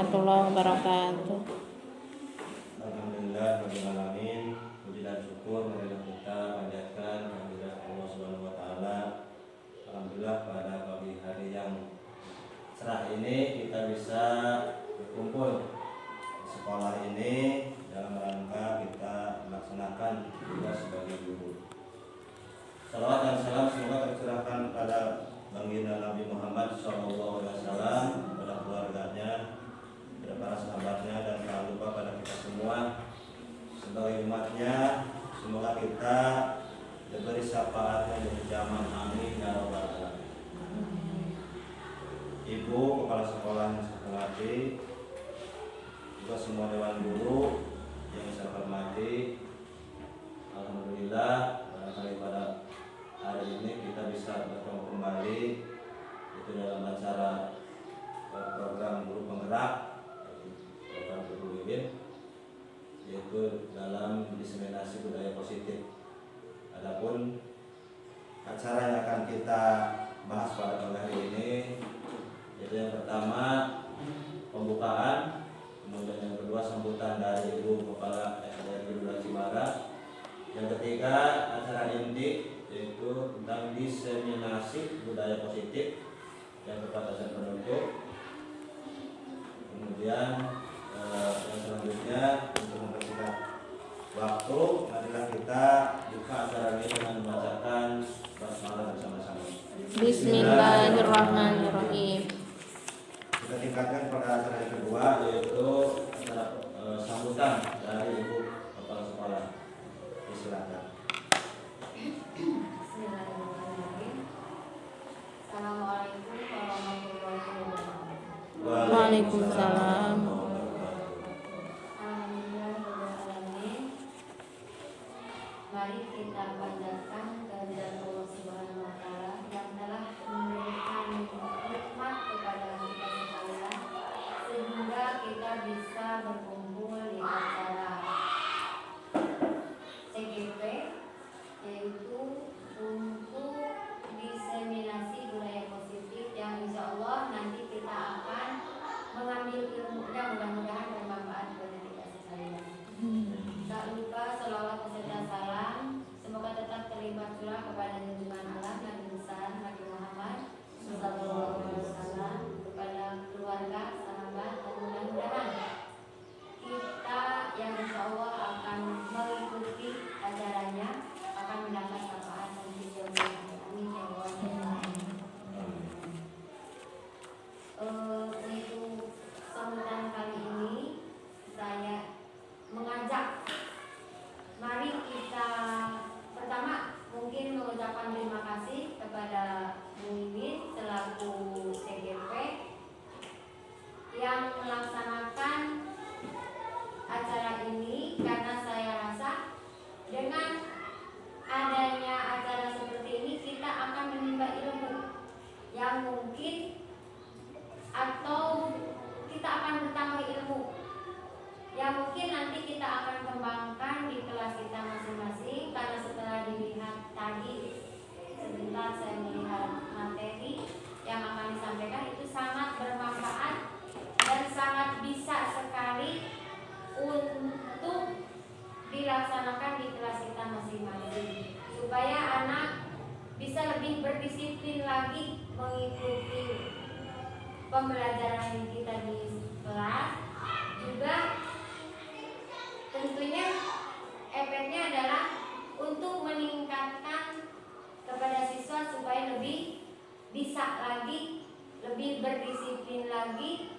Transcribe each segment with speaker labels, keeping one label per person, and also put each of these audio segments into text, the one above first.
Speaker 1: warahmatullahi wabarakatuh.
Speaker 2: Alhamdulillahirrahmanirrahim. Puji dan syukur marilah kita panjatkan kehadirat Allah Subhanahu wa taala. Alhamdulillah pada pagi hari yang cerah ini kita bisa berkumpul di sekolah ini dalam rangka kita melaksanakan tugas sebagai guru. Salawat dan salam semoga tercurahkan pada baginda Nabi Muhammad SAW, pada keluarganya, pada para sahabatnya, dan tak lupa pada kita semua sebagai umatnya. Semoga kita diberi syafaatnya di zaman amin ya rabbal alamin. Ibu kepala sekolah yang saya hormati, juga semua dewan guru yang saya hormati, alhamdulillah barangkali pada hari ini kita bisa bertemu kembali itu dalam acara program guru penggerak, program guru Wiwin, yaitu dalam diseminasi budaya positif. Adapun acara yang akan kita bahas pada pagi hari ini, yaitu yang pertama pembukaan, kemudian yang kedua sambutan dari Ibu Kepala SDN Wilayah Cimara, yang ketiga acara inti yaitu tentang diseminasi budaya positif yang tepat dan penutup. Kemudian yang selanjutnya untuk mempersingkat waktu, marilah kita buka acara ini dengan membacakan basmalah bersama-sama.
Speaker 1: Bismillahirrahmanirrahim.
Speaker 2: Kita tingkatkan pada acara yang kedua, yaitu acara sambutan dari Ibu Kepala Sekolah. Silakan.
Speaker 3: Bismillahirrahmanirrahim. Assalamualaikum warahmatullahi wabarakatuh.
Speaker 1: Waalaikumsalam.
Speaker 3: Alhamdulillahirrahmanirrahim. Mari kita panjatkan kehadirat Allah Subhanahu wa taala yang telah memberikan nikmat kepada kita sekalian sehingga kita bisa berkumpul di acara CGP, yaitu untuk diseminasi budaya positif yang insya Allah nanti kita akan mengambil ilmunya, mudah-mudahan bermanfaat bagi kita sekalian. Tak lupa sholawat beserta salam semoga tetap terlibat pula kepada junjungan Allah Nabi besar Nabi Muhammad SAW, kepada keluarga, sahabat, dan mudah-mudahan kita yang insya Allah akan mengikuti acaranya akan mendapat syafaat dan hidayah. Amin ya Allah. Untuk sambutan kali ini saya mengajak, mari kita pertama mungkin mengucapkan terima kasih kepada Bu Wiwin selaku CGP yang melaksanakan acara ini, karena saya rasa dengan adanya acara seperti ini kita akan menimba ilmu yang mungkin atau kita akan bertambah ilmu yang mungkin nanti kita akan kembangkan di kelas kita masing-masing. Karena setelah dilihat tadi sebentar saya melihat materi yang akan disampaikan itu sangat bermanfaat dan sangat bisa sekali untuk dilaksanakan di kelas kita masing-masing supaya anak bisa lebih berdisiplin lagi mengikuti pembelajaran kita di kelas. Juga tentunya efeknya adalah untuk meningkatkan kepada siswa supaya lebih bisa lagi, lebih berdisiplin lagi,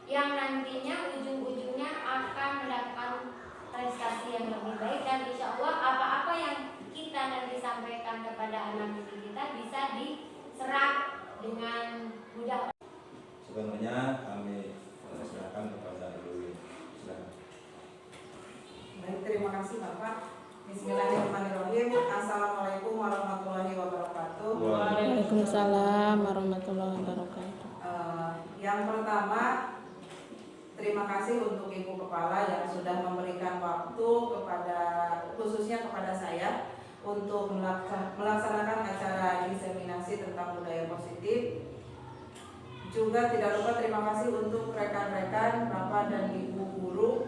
Speaker 3: yang nantinya ujung-ujungnya akan mendapatkan prestasi yang lebih baik, dan insya Allah apa-apa yang kita nanti sampaikan kepada anak didik kita bisa diserap dengan mudah.
Speaker 2: Sebelumnya kami persilakan kepada Ibu. Silakan.
Speaker 4: Baik, terima kasih Bapak. Bismillahirrahmanirrahim. Assalamualaikum warahmatullahi wabarakatuh.
Speaker 1: Waalaikumsalam warahmatullahi wabarakatuh.
Speaker 4: Yang pertama, terima kasih untuk Ibu Kepala yang sudah memberikan waktu kepada, khususnya kepada saya, untuk melaksanakan acara diseminasi tentang budaya positif. Juga tidak lupa terima kasih untuk rekan-rekan Bapak dan Ibu guru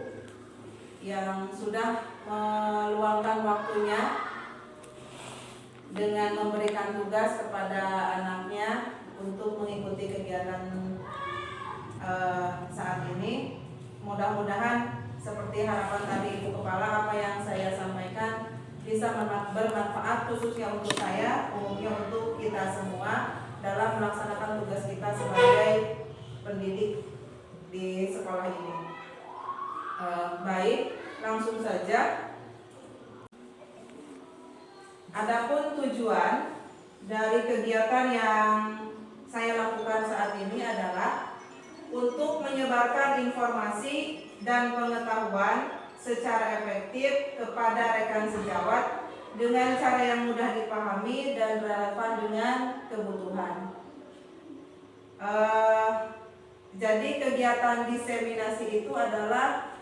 Speaker 4: yang sudah meluangkan waktunya dengan memberikan tugas kepada anaknya untuk mengikuti kegiatan saat ini. Mudah-mudahan seperti harapan tadi Ibu Kepala, apa yang saya sampaikan bisa bermanfaat khususnya untuk saya, umumnya untuk kita semua dalam melaksanakan tugas kita sebagai pendidik di sekolah ini. Baik, langsung saja. Adapun tujuan dari kegiatan yang saya lakukan saat ini adalah untuk menyebarkan informasi dan pengetahuan secara efektif kepada rekan sejawat dengan cara yang mudah dipahami dan relevan dengan kebutuhan. Jadi kegiatan diseminasi itu adalah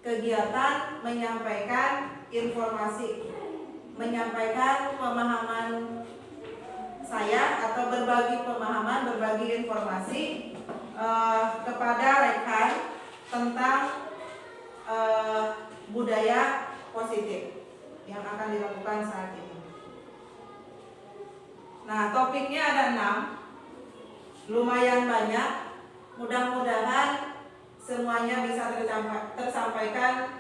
Speaker 4: kegiatan menyampaikan informasi, menyampaikan pemahaman saya atau berbagi pemahaman, berbagi informasi kepada rekan tentang budaya positif yang akan dilakukan saat ini. Nah, topiknya ada 6, lumayan banyak. Mudah-mudahan semuanya bisa tersampaikan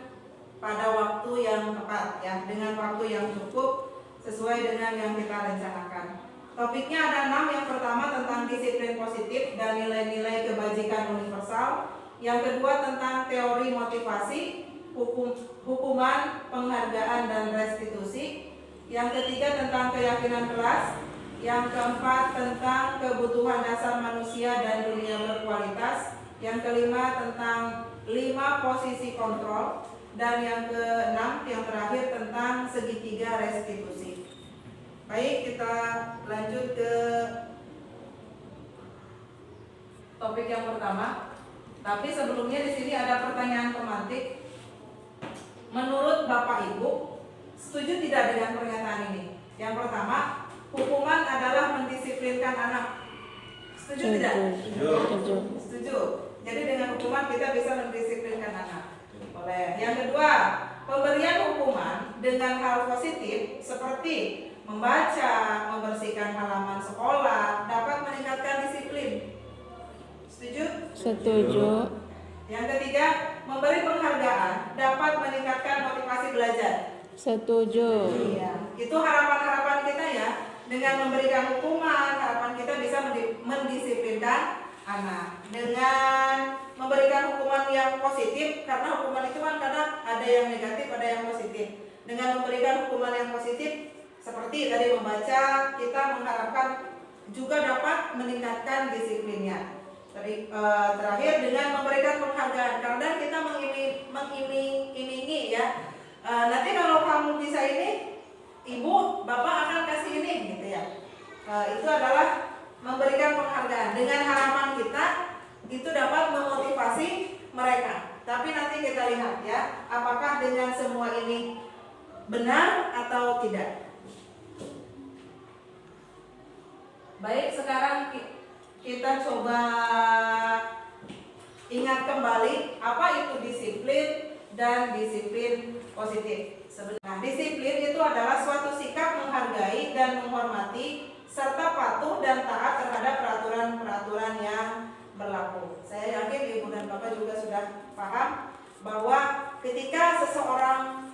Speaker 4: pada waktu yang tepat, ya, dengan waktu yang cukup sesuai dengan yang kita rencanakan. Topiknya ada 6. Yang pertama tentang disiplin positif dan nilai-nilai kebajikan universal. Yang kedua tentang teori motivasi, hukuman, penghargaan dan restitusi. Yang ketiga tentang keyakinan kelas. Yang keempat tentang kebutuhan dasar manusia dan dunia berkualitas. Yang kelima tentang 5 posisi kontrol. Dan yang keenam, yang terakhir tentang segitiga restitusi. Baik, kita lanjut ke topik yang pertama. Tapi sebelumnya di sini ada pertanyaan pemantik. Menurut Bapak Ibu, setuju tidak dengan pernyataan ini? Yang pertama, hukuman adalah mendisiplinkan anak. Setuju tidak?
Speaker 1: Setuju.
Speaker 4: Setuju. Jadi dengan hukuman kita bisa mendisiplinkan anak. Boleh. Yang kedua, pemberian hukuman dengan hal positif seperti membaca, membersihkan halaman sekolah dapat meningkatkan disiplin. Setuju?
Speaker 1: Setuju.
Speaker 4: Yang ketiga, memberi penghargaan dapat meningkatkan motivasi belajar.
Speaker 1: Setuju.
Speaker 4: Iya, itu harapan-harapan kita ya. Dengan memberikan hukuman, harapan kita bisa mendisiplinkan anak. Dengan memberikan hukuman yang positif, karena hukuman itu kan kadang ada yang negatif, ada yang positif. Dengan memberikan hukuman yang positif, seperti tadi membaca, kita mengharapkan juga dapat meningkatkan disiplinnya. Terakhir dengan memberikan penghargaan, karena kita mengiming-imingi ya. Nanti kalau kamu bisa ini, ibu, bapak akan kasih ini, gitu ya. Itu adalah memberikan penghargaan dengan harapan kita itu dapat memotivasi mereka. Tapi nanti kita lihat ya, apakah dengan semua ini benar atau tidak. Baik, sekarang kita coba ingat kembali apa itu disiplin dan disiplin positif. Nah, disiplin itu adalah suatu sikap menghargai dan menghormati serta patuh dan taat terhadap peraturan-peraturan yang berlaku. Saya yakin Ibu dan Bapak juga sudah paham bahwa ketika seseorang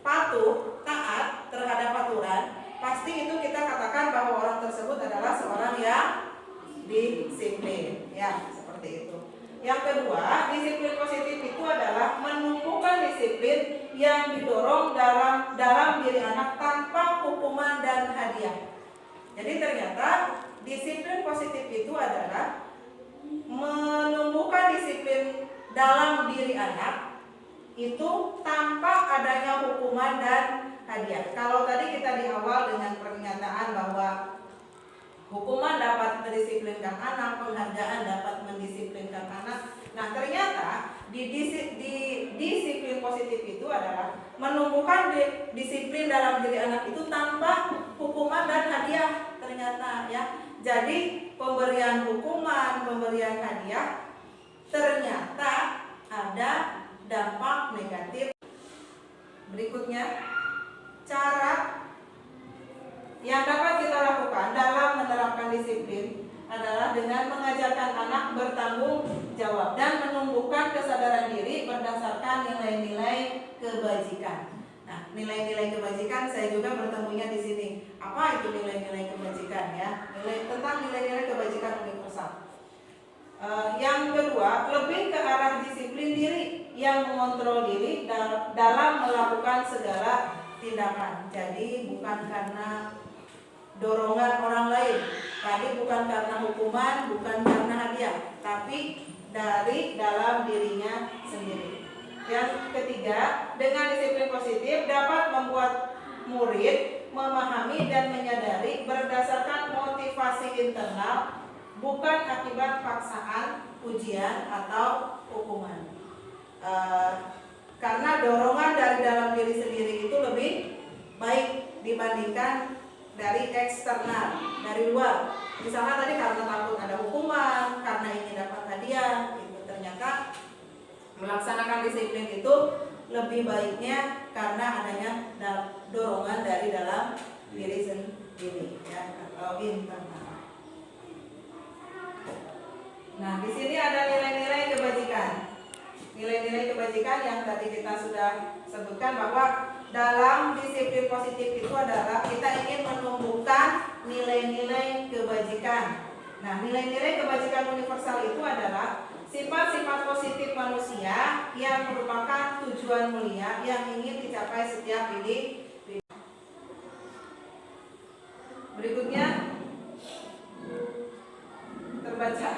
Speaker 4: patuh, taat terhadap aturan, pasti itu kita katakan bahwa orang tersebut adalah seorang yang disiplin, ya, seperti itu. Yang kedua, disiplin positif itu adalah menumbuhkan disiplin yang didorong dalam diri anak tanpa hukuman dan hadiah. Jadi ternyata disiplin positif itu adalah menumbuhkan disiplin dalam diri anak itu tanpa adanya hukuman dan hadiah. Kalau tadi kita di awal dengan pernyataan bahwa hukuman dapat mendisiplinkan anak, penghargaan dapat mendisiplinkan anak. Nah, ternyata di disiplin positif itu adalah menumbuhkan disiplin dalam diri anak itu tanpa hukuman dan hadiah ternyata ya. Jadi pemberian hukuman, pemberian hadiah, ternyata ada dampak negatif. Berikutnya, cara yang dapat kita lakukan dalam menerapkan disiplin adalah dengan mengajarkan anak bertanggung jawab dan menumbuhkan kesadaran diri berdasarkan nilai-nilai kebajikan. Nah, nilai-nilai kebajikan saya juga bertemunya di sini. Apa itu nilai-nilai kebajikan ya? Tentang nilai-nilai kebajikan universal. Yang kedua, lebih ke arah disiplin diri yang mengontrol diri dalam melakukan segala tindakan. Jadi bukan karena dorongan orang lain, tadi bukan karena hukuman, bukan karena hadiah, tapi dari dalam dirinya sendiri. Yang ketiga, dengan disiplin positif dapat membuat murid memahami dan menyadari berdasarkan motivasi internal, bukan akibat paksaan, ujian, atau hukuman. Karena dorongan dari dalam diri sendiri itu lebih baik dibandingkan dari eksternal, dari luar. Misalnya tadi karena takut ada hukuman, karena ingin dapat hadiah, itu ternyata melaksanakan disiplin itu lebih baiknya karena adanya dorongan dari dalam diri sendiri, ya, atau internal. Nah, di sini ada nilai-nilai kebajikan. Nilai-nilai kebajikan yang tadi kita sudah sebutkan bahwa dalam disiplin positif itu adalah kita ingin menumbuhkan nilai-nilai kebajikan. Nah, nilai-nilai kebajikan universal itu adalah sifat-sifat positif manusia yang merupakan tujuan mulia yang ingin dicapai setiap individu. Berikutnya terbaca.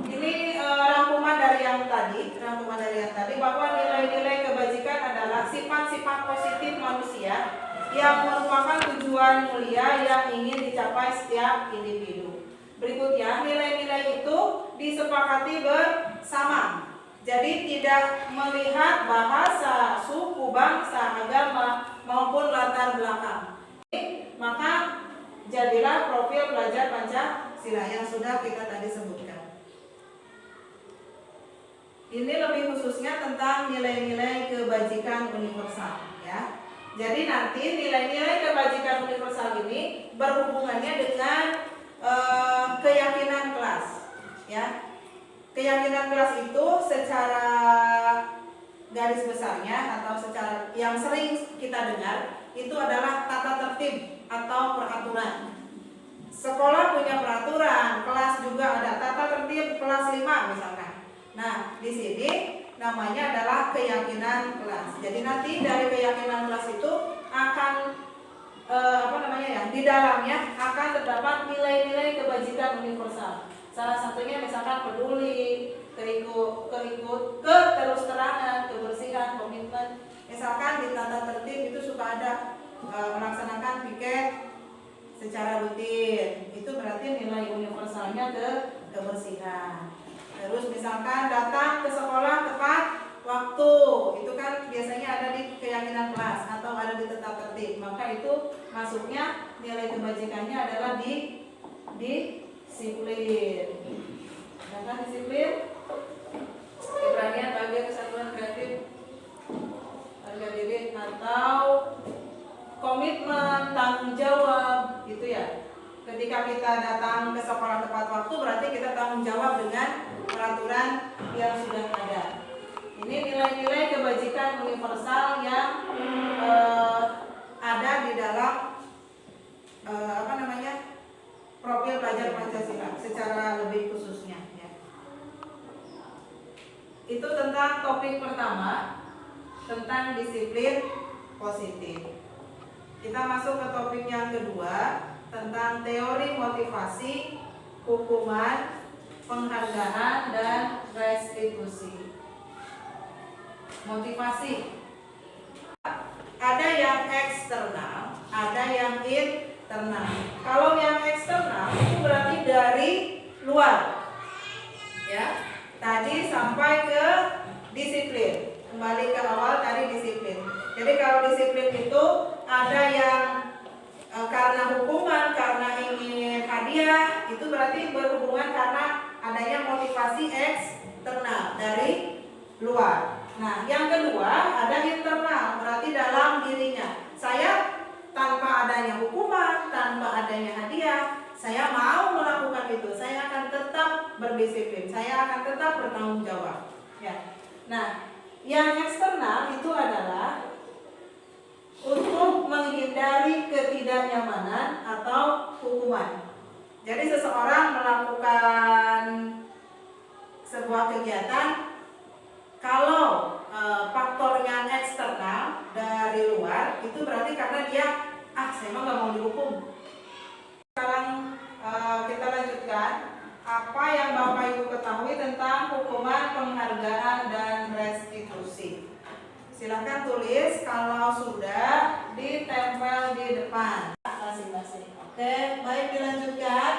Speaker 4: Ini rangkuman dari yang tadi bahwa nilai-nilai kebajikan adalah sifat-sifat positif manusia yang merupakan tujuan mulia yang ingin dicapai setiap individu. Berikutnya, nilai-nilai itu disepakati bersama. Jadi tidak melihat bahasa, suku, bangsa, agama maupun latar belakang. Maka jadilah profil pelajar Pancasila yang sudah kita tadi sebutkan. Ini lebih khususnya tentang nilai-nilai kebajikan universal, ya. Jadi nanti nilai-nilai kebajikan universal ini berhubungannya dengan keyakinan kelas, ya. Keyakinan kelas itu secara garis besarnya atau secara yang sering kita dengar itu adalah tata tertib atau peraturan. Sekolah punya peraturan, kelas juga ada tata tertib kelas 5 misalkan. Nah, di sini namanya adalah keyakinan kelas. Jadi nanti dari keyakinan kelas itu akan di dalamnya akan terdapat nilai-nilai kebajikan universal. Salah satunya misalkan peduli, keterus-terangan, kebersihan, komitmen. Misalkan di tata tertib itu suka ada melaksanakan piket secara rutin. Itu berarti nilai universalnya kebersihan. Terus misalkan datang ke sekolah tepat waktu, itu kan biasanya ada di keyakinan kelas atau ada di tata tertib. Maka itu masuknya nilai kebajikannya adalah di disiplin. Sedangkan disiplin, keberanian, bahagia, kesatuan, kreatif, harga diri atau komitmen, tanggung jawab, gitu ya. Ketika kita datang ke sekolah tepat waktu berarti kita tanggung jawab dengan peraturan yang sudah ada. Ini nilai-nilai kebajikan universal yang ada di dalam profil pelajar Pancasila secara lebih khususnya, ya. Itu tentang topik pertama, tentang disiplin positif. Kita masuk ke topik yang kedua, tentang teori motivasi, hukuman, penghargaan, dan restitusi. Motivasi ada yang eksternal, ada yang internal. Kalau yang eksternal itu berarti dari luar, ya. Tadi sampai ke disiplin, kembali ke awal tadi disiplin. Jadi kalau disiplin itu ada yang karena hukuman, karena ingin hadiah, itu berarti berhubungan karena adanya motivasi eksternal dari luar. Nah, yang kedua ada internal, berarti dalam dirinya. Saya tanpa adanya hukuman, tanpa adanya hadiah, saya mau melakukan itu. Saya akan tetap berdisiplin, saya akan tetap bertanggung jawab. Ya. Nah, yang eksternal itu adalah untuk menghindari ketidaknyamanan atau hukuman. Jadi seseorang melakukan sebuah kegiatan, kalau faktornya eksternal dari luar, itu berarti karena dia saya emang nggak mau dihukum. Sekarang kita lanjutkan apa yang Bapak Ibu ketahui tentang hukuman, penghargaan, dan restitusi. Silahkan tulis kalau sudah, ditempel di depan masing-masing. Oke, baik, dilanjutkan.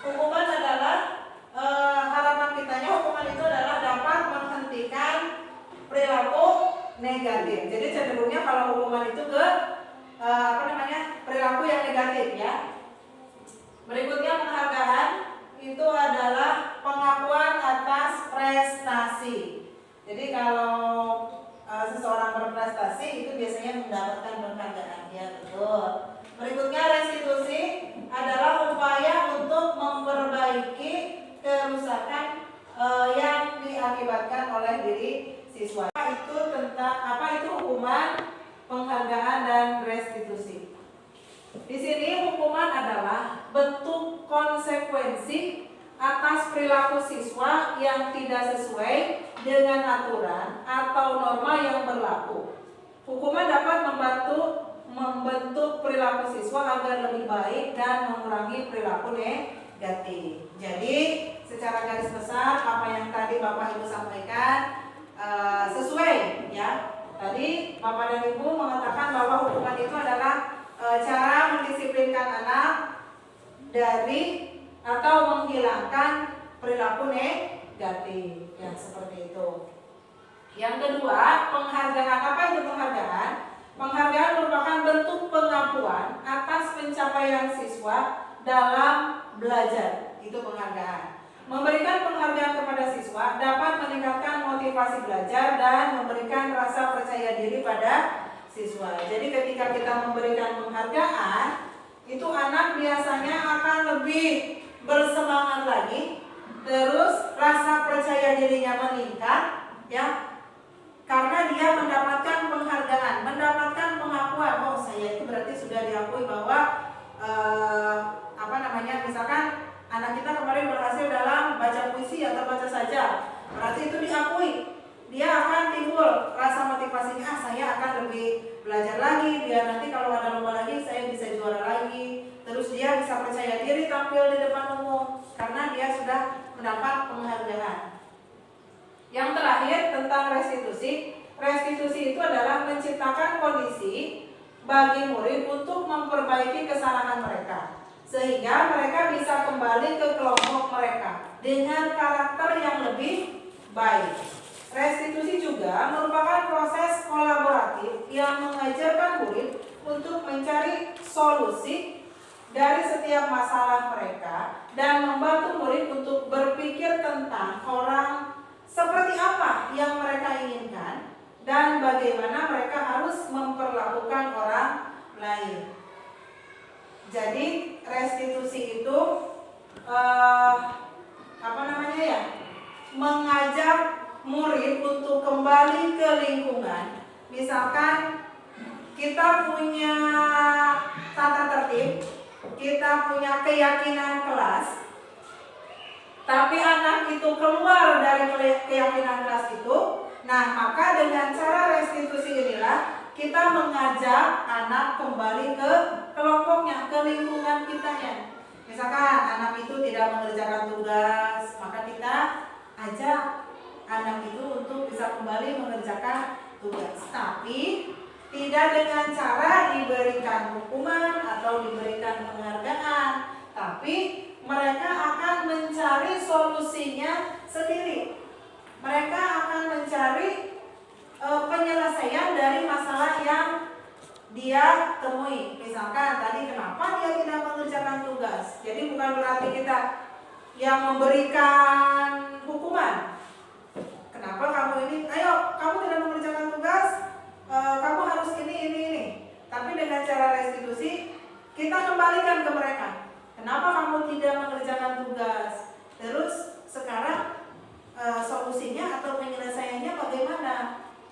Speaker 4: Hukuman adalah harapan kitanya, hukuman itu adalah dapat menghentikan perilaku negatif. Jadi cenderungnya kalau hukuman itu ke perilaku yang negatif ya. Berikutnya penghargaan itu adalah pengakuan atas prestasi. Jadi kalau seseorang berprestasi itu biasanya mendapatkan penghargaan, ya betul. Berikutnya restitusi adalah upaya untuk memperbaiki kerusakan yang diakibatkan oleh diri siswa. Apa itu hukuman, penghargaan, dan restitusi. Di sini hukuman adalah bentuk konsekuensi atas perilaku siswa yang tidak sesuai dengan aturan atau norma yang berlaku. Hukuman dapat membentuk perilaku siswa agar lebih baik dan mengurangi perilaku negatif. Jadi secara garis besar apa yang tadi Bapak Ibu sampaikan sesuai ya. Tadi Bapak dan Ibu mengatakan bahwa hukuman itu adalah cara mendisiplinkan anak dari atau menghilangkan perilaku negatif, ya seperti itu. Yang kedua, penghargaan. Apa itu penghargaan? Penghargaan merupakan bentuk pengakuan atas pencapaian siswa dalam belajar. Itu penghargaan. Memberikan penghargaan kepada siswa dapat meningkatkan motivasi belajar dan memberikan rasa percaya diri pada siswa. Jadi ketika kita memberikan penghargaan, itu anak biasanya akan lebih bersemangat lagi, terus rasa percaya dirinya meningkat, ya, karena dia mendapatkan penghargaan, mendapatkan pengakuan. Oh, saya itu berarti sudah diakui bahwa misalkan anak kita kemarin berhasil dalam baca puisi atau baca saja, berarti itu diakui. Dia akan timbul rasa motivasinya, saya akan lebih belajar lagi, biar nanti kalau ada lomba lagi saya bisa juara lagi. Terus dia bisa percaya diri tampil di depan umum karena dia sudah mendapat penghargaan. Yang terakhir tentang restitusi. Restitusi itu adalah menciptakan kondisi bagi murid untuk memperbaiki kesalahan mereka, sehingga mereka bisa kembali ke kelompok mereka dengan karakter yang lebih baik. Restitusi juga merupakan proses kolaboratif yang mengajarkan murid untuk mencari solusi dari setiap masalah mereka dan membantu murid untuk berpikir tentang orang seperti apa yang mereka inginkan dan bagaimana mereka harus memperlakukan orang lain. Jadi restitusi itu mengajak murid untuk kembali ke lingkungan. Misalkan kita punya tata tertib, kita punya keyakinan kelas, tapi anak itu keluar dari keyakinan kelas itu. Nah, maka dengan cara restitusi inilah kita mengajak anak kembali ke kelompoknya, ke lingkungan kitanya. Misalkan anak itu tidak mengerjakan tugas, maka kita ajak anak itu untuk bisa kembali mengerjakan tugas. Tapi tidak dengan cara diberikan hukuman atau diberikan penghargaan, tapi mereka akan mencari solusinya sendiri. Mereka akan mencari penyelesaian dari masalah yang dia temui. Misalkan tadi kenapa dia tidak mengerjakan tugas. Jadi bukan berarti kita yang memberikan hukuman. Kenapa kamu ini? Ayo, kamu tidak mengerjakan tugas, kamu harus ini. Tapi dengan cara restitusi kita kembalikan ke mereka. Kenapa kamu tidak mengerjakan tugas? Terus sekarang solusinya atau penyelesaiannya bagaimana?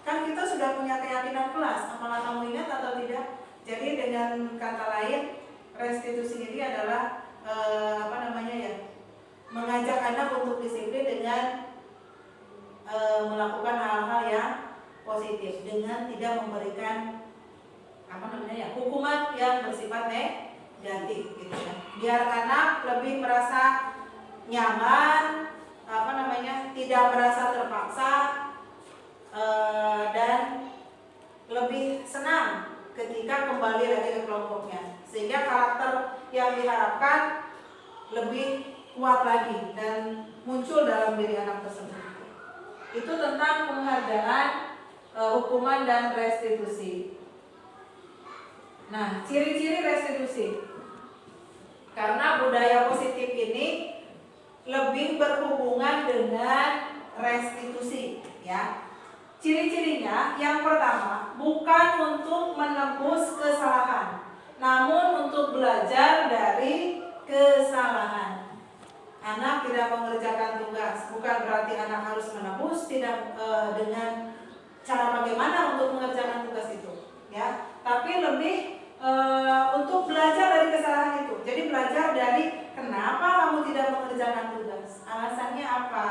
Speaker 4: Kan kita sudah punya keyakinan kelas, apakah kamu ingat atau tidak? Jadi dengan kata lain, restitusi ini adalah mengajak anak untuk disiplin dengan melakukan hal-hal yang positif dengan tidak memberikan hukuman yang bersifat negatif gitu ya. Biar anak lebih merasa nyaman, tidak merasa terpaksa, dan lebih senang ketika kembali lagi ke kelompoknya, sehingga karakter yang diharapkan lebih kuat lagi dan muncul dalam diri anak tersebut. Itu tentang penghargaan, hukuman dan restitusi. Nah, ciri-ciri restitusi. Karena budaya positif ini lebih berhubungan dengan restitusi, ya. Ciri-cirinya yang pertama, bukan untuk menebus kesalahan, namun untuk belajar dari kesalahan. Anak tidak mengerjakan tugas, bukan berarti anak harus menebus, tidak dengan cara bagaimana untuk mengerjakan tugas itu, ya. Tapi lebih untuk belajar dari kesalahan itu. Jadi belajar dari kenapa kamu tidak mengerjakan tugas, alasannya apa,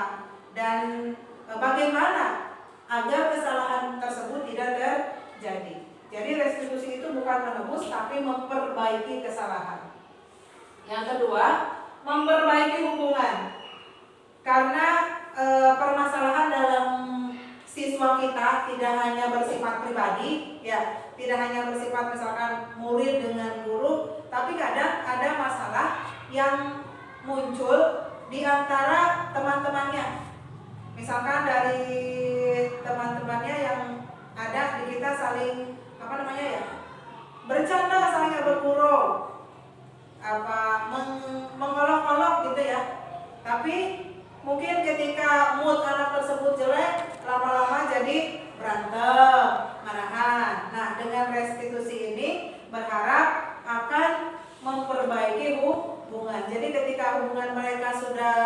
Speaker 4: dan bagaimana agar kesalahan tersebut tidak terjadi. Jadi restitusi itu bukan menebus, tapi memperbaiki kesalahan. Yang kedua, memperbaiki hubungan. Karena permasalahan dalam siswa kita tidak hanya bersifat pribadi, ya, tidak hanya bersifat misalkan murid dengan guru, tapi kadang ada masalah yang muncul di antara teman-temannya. Misalkan dari teman-temannya yang ada di kita saling bercanda, saling bergurau, mengolok-olok gitu ya. Tapi mungkin ketika mood anak tersebut jelek, lama-lama jadi berantem, marahan. Nah, dengan restitusi ini berharap akan memperbaiki hubungan. Jadi ketika hubungan mereka sudah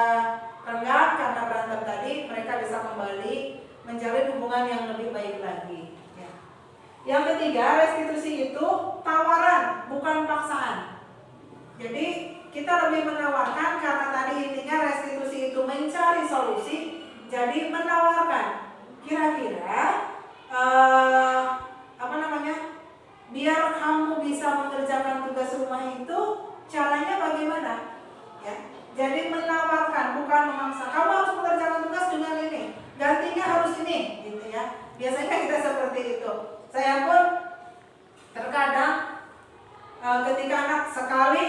Speaker 4: renggang karena berantem tadi, mereka bisa kembali menjalin hubungan yang lebih baik lagi, ya. Yang ketiga, restitusi itu tawaran, bukan paksaan. Jadi kita lebih menawarkan, karena tadi intinya restitusi itu mencari solusi. Jadi menawarkan, kira-kira biar kamu bisa mengerjakan tugas rumah itu caranya bagaimana, ya. Jadi menawarkan, bukan memaksa. Kamu harus mengerjakan tugas dengan ini, gantinya harus ini, gitu ya. Biasanya kita seperti itu. Saya pun terkadang ketika anak sekali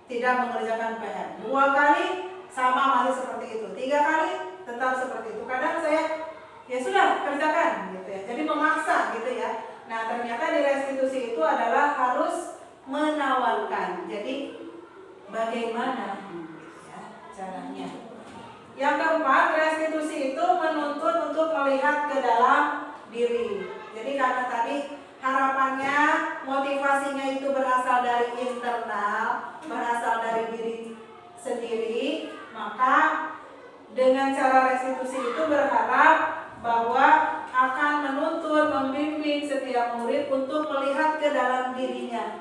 Speaker 4: tidak mengerjakan PR, 2 kali sama masih seperti itu, 3 kali tetap seperti itu. Kadang saya ya sudah kerjakan, gitu ya. Jadi memaksa, gitu ya. Nah, ternyata di restitusi itu adalah harus menawarkan. Jadi bagaimana caranya. Yang keempat, restitusi itu menuntut untuk melihat ke dalam diri. Jadi karena tadi harapannya, motivasinya itu berasal dari internal, berasal dari diri sendiri, maka dengan cara restitusi itu berharap bahwa akan menuntut, membimbing setiap murid untuk melihat ke dalam dirinya.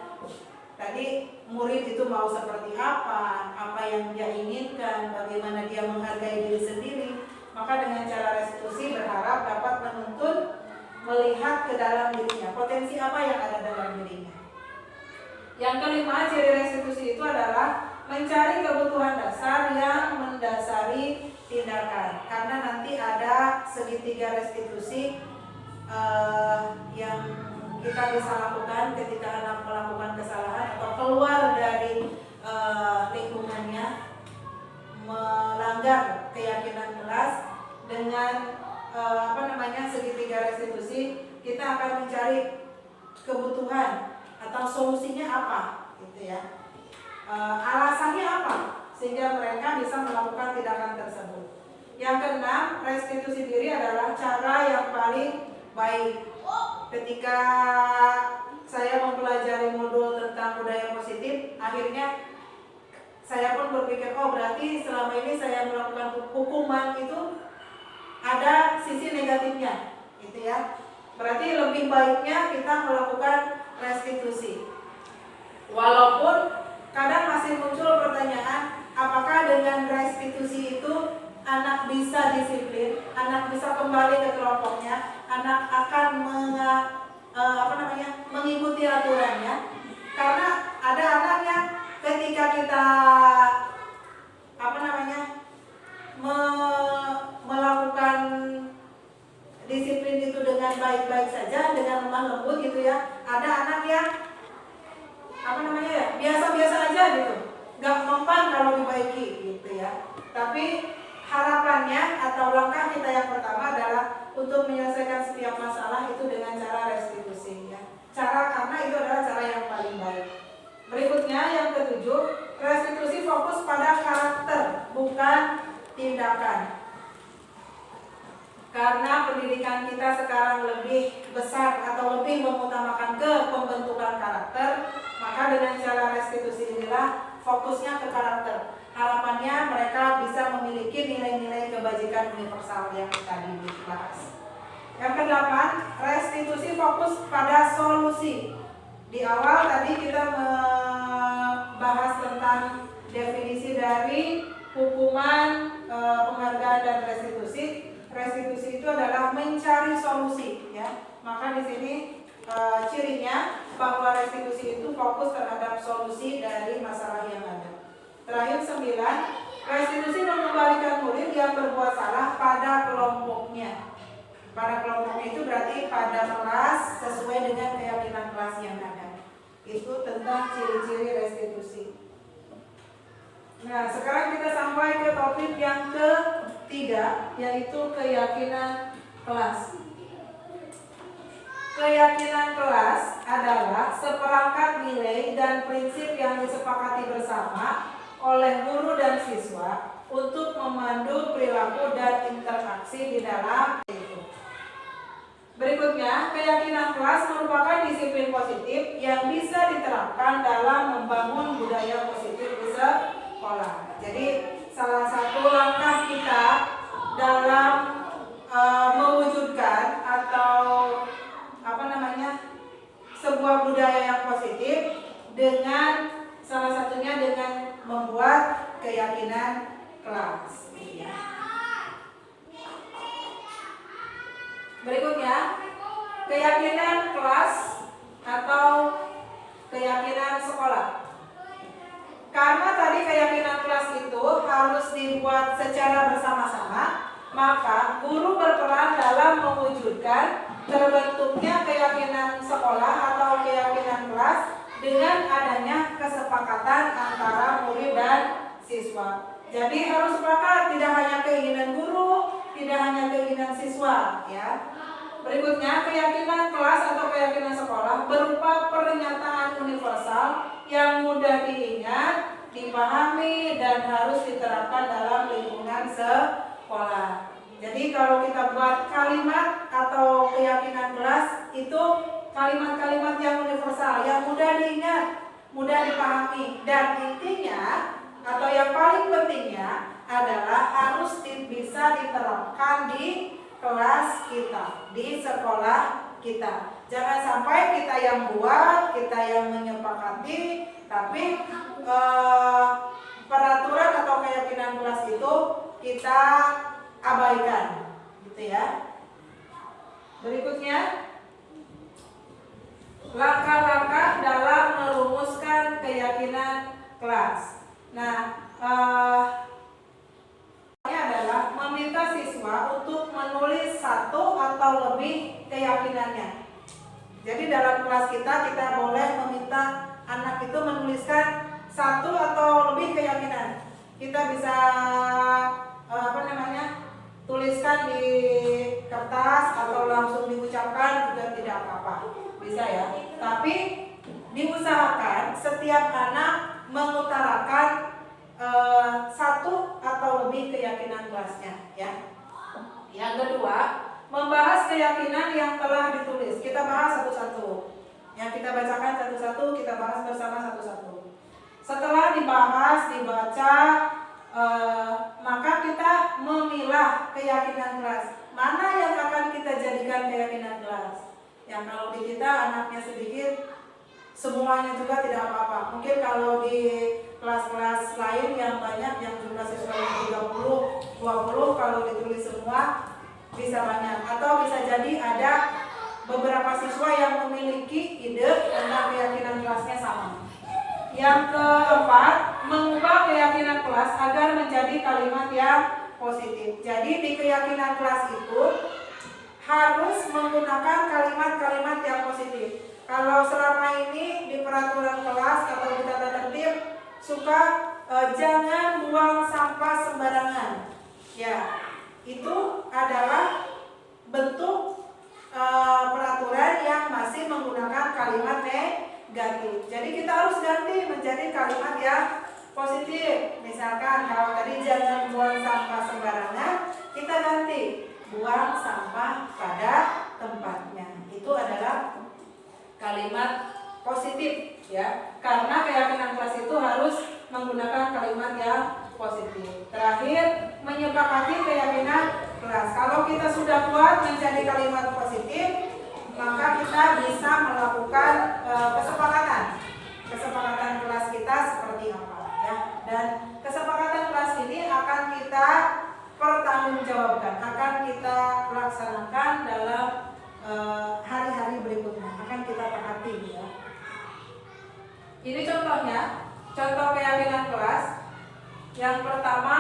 Speaker 4: Tadi murid itu mau seperti apa yang dia inginkan, bagaimana dia menghargai diri sendiri. Maka dengan cara restitusi berharap dapat menuntut melihat ke dalam dirinya, potensi apa yang ada dalam dirinya. Yang kelima, ciri restitusi itu adalah mencari kebutuhan dasar yang mendasari tindakan. Karena nanti ada segitiga restitusi yang kita bisa lakukan ketika anak melakukan kesalahan atau keluar dari lingkungannya, melanggar keyakinan kelas. Dengan segitiga restitusi, kita akan mencari kebutuhan atau solusinya apa, gitu ya. Alasannya apa sehingga mereka bisa melakukan tindakan tersebut. Yang keenam, restitusi diri adalah cara yang paling baik. Ketika saya mempelajari modul tentang budaya positif, akhirnya saya pun berpikir, oh berarti selama ini saya melakukan hukuman itu ada sisi negatifnya, gitu ya. Berarti lebih baiknya kita melakukan restitusi. Walaupun kadang masih muncul pertanyaan, apakah dengan restitusi itu anak bisa disiplin, anak bisa kembali ke kelompoknya, anak akan mengikuti aturannya. Karena ada anak yang ketika kita melakukan disiplin itu dengan baik-baik saja, dengan lemah lembut gitu ya. Ada anak yang biasa-biasa aja gitu, nggak mempan kalau dibaiki gitu ya. Tapi harapannya atau langkah kita yang pertama adalah untuk menyelesaikan setiap masalah itu dengan cara restitusi ya. Karena itu adalah cara yang paling baik. Berikutnya yang ketujuh, restitusi fokus pada karakter bukan tindakan. Karena pendidikan kita sekarang lebih besar atau lebih mengutamakan ke pembentukan karakter, maka dengan cara restitusi inilah fokusnya ke karakter. Harapannya mereka bisa memiliki nilai-nilai kebajikan universal yang tadi dibahas. Yang kedelapan, restitusi fokus pada solusi. Di awal tadi kita membahas tentang definisi dari hukuman, penghargaan dan restitusi. Restitusi itu adalah mencari solusi, ya. Maka di sini cirinya bahwa restitusi itu fokus terhadap solusi dari masalah yang ada. Terakhir 9, restitusi mengembalikan murid yang berbuat salah pada kelompoknya. Pada kelompoknya itu berarti pada kelas sesuai dengan keyakinan kelas yang ada. Itu tentang ciri-ciri restitusi. Nah, sekarang kita sampai ke topik yang ketiga, yaitu keyakinan kelas. Keyakinan kelas adalah seperangkat nilai dan prinsip yang disepakati bersama oleh guru dan siswa untuk memandu perilaku dan interaksi di dalam itu. Berikutnya, keyakinan kelas merupakan disiplin positif yang bisa diterapkan dalam membangun budaya positif di sekolah. Jadi salah satu langkah kita dalam mewujudkan atau sebuah budaya yang positif dengan salah satunya dengan membuat keyakinan kelas. Berikutnya, keyakinan kelas atau keyakinan sekolah. Karena tadi keyakinan kelas itu harus dibuat secara bersama-sama, maka guru berperan dalam mewujudkan terbentuknya keyakinan sekolah atau keyakinan kelas dengan adanya kesepakatan antara murid dan siswa. Jadi harus sepakat, tidak hanya keinginan guru, tidak hanya keinginan siswa, ya. Berikutnya, keyakinan kelas atau keyakinan sekolah berupa pernyataan universal yang mudah diingat, dipahami, dan harus diterapkan dalam lingkungan sekolah. Jadi kalau kita buat kalimat atau keyakinan kelas itu kalimat-kalimat yang universal, yang mudah diingat, mudah dipahami, dan intinya atau yang paling pentingnya adalah harus bisa diterapkan di kelas kita, di sekolah kita. Jangan sampai kita yang buat, kita yang menyepakati, tapi peraturan atau keyakinan kelas itu kita abaikan, gitu ya. Berikutnya, langkah-langkah dalam merumuskan keyakinan kelas. Nah, ini adalah meminta siswa untuk menulis satu atau lebih keyakinannya. Jadi dalam kelas kita boleh meminta anak itu menuliskan satu atau lebih keyakinan. Kita bisa tuliskan di kertas atau langsung diucapkan juga tidak apa-apa, bisa ya. Tapi diusahakan setiap anak mengutarakan satu atau lebih keyakinan kelasnya, ya. Yang kedua, membahas keyakinan yang telah ditulis. Kita bahas satu-satu. Yang kita bacakan satu-satu, kita bahas bersama satu-satu. Setelah dibahas, dibaca, maka kita memilah keyakinan kelas. Mana yang akan kita jadikan keyakinan kelas? Yang kalau di kita anaknya sedikit, semuanya juga tidak apa-apa. Mungkin kalau di kelas-kelas lain yang banyak, yang jumlah siswanya 30, 20, kalau ditulis semua bisa banyak. Atau bisa jadi ada beberapa siswa yang memiliki ide tentang keyakinan kelasnya sama. Yang keempat, mengubah keyakinan kelas agar menjadi kalimat yang positif. Jadi di keyakinan kelas itu harus menggunakan kalimat-kalimat yang positif. Kalau selama ini di peraturan kelas atau di tata tertib suka jangan buang sampah sembarangan. Ya, itu adalah bentuk peraturan yang masih menggunakan kalimat negatif. Jadi kita harus ganti menjadi kalimat yang positif. Misalkan kalau tadi jangan buang sampah sembarangan, kita ganti buang sampah pada tempatnya. Itu adalah kalimat positif, ya. Karena keyakinan kelas itu harus menggunakan kalimat yang positif. Terakhir, menyepakati keyakinan kelas. Kalau kita sudah kuat menjadi kalimat positif, maka kita bisa melakukan kesepakatan kelas kita seperti apa, ya. Dan kesepakatan kelas ini akan kita pertanggungjawabkan, akan kita laksanakan dalam hari-hari berikutnya, akan kita taati, ya. Ini contohnya, contoh keyakinan kelas. Yang pertama,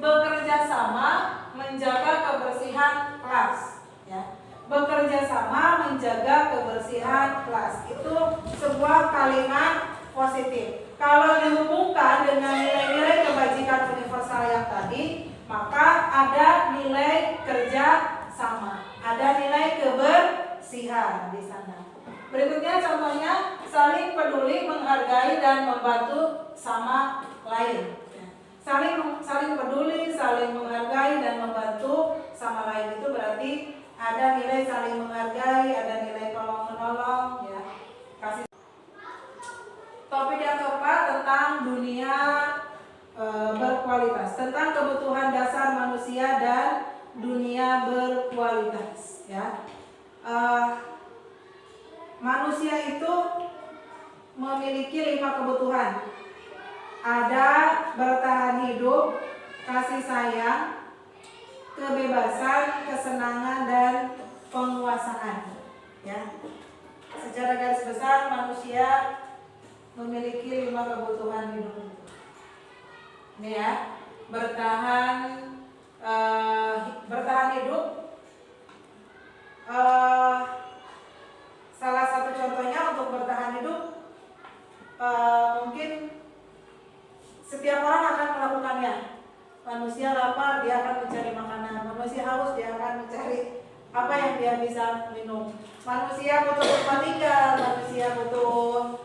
Speaker 4: bekerja sama menjaga kebersihan kelas, ya. Bekerja sama menjaga kebersihan kelas itu sebuah kalimat positif. Kalau dihubungkan dengan nilai-nilai kebajikan universal yang tadi, maka ada nilai kerja sama, ada nilai kebersihan di sana. Berikutnya contohnya, saling peduli, menghargai dan membantu sama lain. Saling peduli, saling menghargai dan membantu sama lain itu berarti ada nilai saling menghargai, ada nilai tolong menolong, ya. Kasih. Topik yang keempat tentang dunia berkualitas, tentang kebutuhan dasar manusia dan dunia berkualitas, ya. Manusia itu memiliki 5 kebutuhan. Ada bertahan hidup, kasih sayang, kebebasan, kesenangan, dan penguasaan, ya. Secara garis besar manusia memiliki 5 kebutuhan hidup. Ini, ya, bertahan hidup. Salah satu contohnya untuk bertahan hidup, mungkin setiap orang akan melakukannya. Manusia lapar, dia akan mencari makanan. Manusia haus, dia akan mencari apa yang dia bisa minum. Manusia butuh tempat tinggal, manusia butuh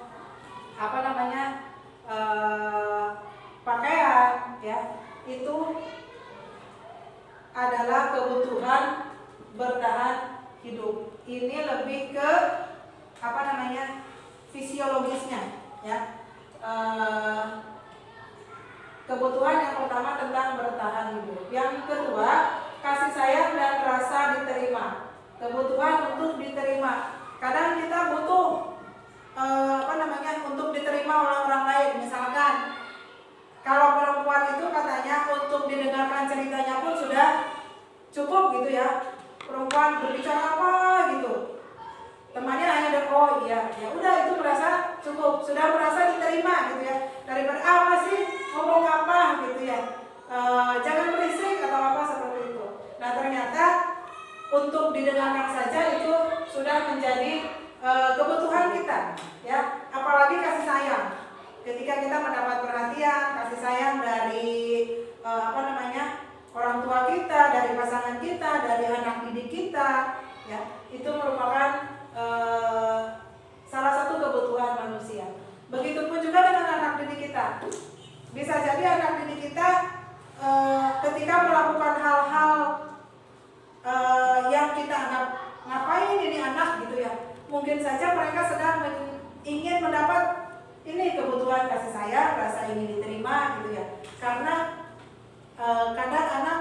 Speaker 4: pakaian, ya. Itu adalah kebutuhan bertahan hidup. Ini lebih ke fisiologisnya, ya. Kebutuhan yang pertama tentang bertahan hidup. Yang kedua, kasih sayang dan rasa diterima. Kebutuhan untuk diterima. Kadang kita butuh untuk diterima oleh orang lain. Misalkan kalau perempuan itu katanya untuk didengarkan ceritanya pun sudah cukup gitu, ya. Perempuan berbicara apa gitu, temannya hanya oh iya, ya udah, itu merasa cukup, sudah merasa diterima gitu, ya. Daripada apa sih ngomong apa gitu, ya, jangan berisik atau apa seperti itu. Nah, ternyata untuk didengarkan saja itu sudah menjadi kebutuhan kita, ya. Apalagi kasih sayang. Ketika kita mendapat perhatian, kasih sayang dari orang tua kita, dari pasangan kita, dari anak didik kita, ya, itu merupakan salah satu kita ketika melakukan hal-hal yang kita anggap ngapain ini anak gitu ya, mungkin saja mereka sedang ingin mendapat ini kebutuhan kasih sayang, rasa ingin diterima gitu ya. Karena kadang anak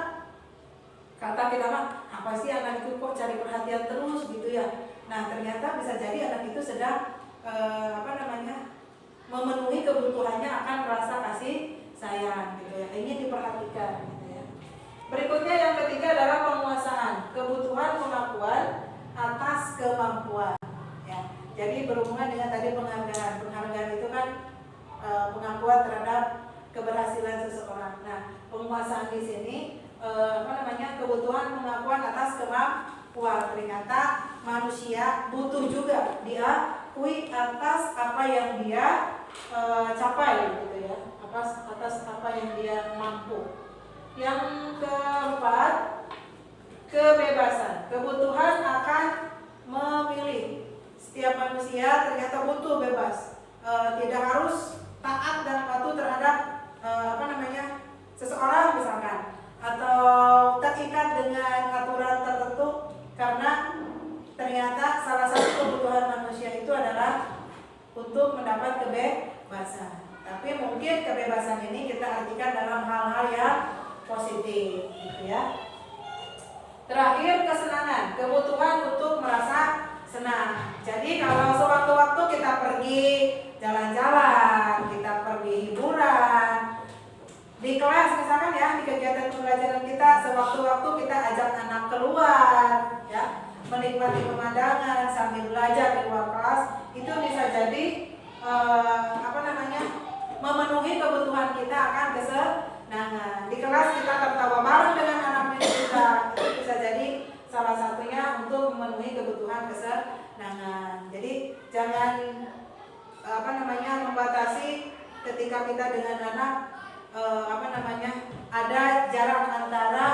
Speaker 4: kata kita mah apa sih anak itu kok cari perhatian terus gitu ya. Nah ternyata bisa jadi anak itu sedang memenuhi kebutuhannya akan rasa kasih sayang gitu ya, ingin diperhatikan gitu ya. Berikutnya yang ketiga adalah penguasaan, kebutuhan pengakuan atas kemampuan ya. Jadi berhubungan dengan tadi penghargaan itu kan pengakuan terhadap keberhasilan seseorang. Nah penguasaan di sini kebutuhan pengakuan atas kemampuan. Ternyata manusia butuh juga diakui atas apa yang dia capai gitu ya, atas apa yang dia mampu. Yang keempat, kebebasan, kebutuhan akan memilih. Setiap manusia ternyata butuh bebas, tidak harus taat dan patuh terhadap seseorang misalkan, atau terikat dengan aturan tertentu, karena ternyata salah satu kebutuhan manusia itu adalah untuk mendapat kebebasan. Tapi mungkin kebebasan ini kita artikan dalam hal-hal yang positif gitu ya. Terakhir, kesenangan, kebutuhan untuk merasa senang. Jadi kalau sewaktu-waktu kita pergi jalan-jalan, kita pergi hiburan di kelas misalkan ya, di kegiatan pembelajaran kita, sewaktu-waktu kita ajak anak keluar ya, menikmati pemandangan sambil belajar di luar kelas, itu bisa jadi memenuhi kebutuhan kita akan kesenangan. Di kelas kita tertawa bareng dengan anak kita, itu bisa jadi salah satunya untuk memenuhi kebutuhan kesenangan. Jadi jangan membatasi ketika kita dengan anak ada jarak antara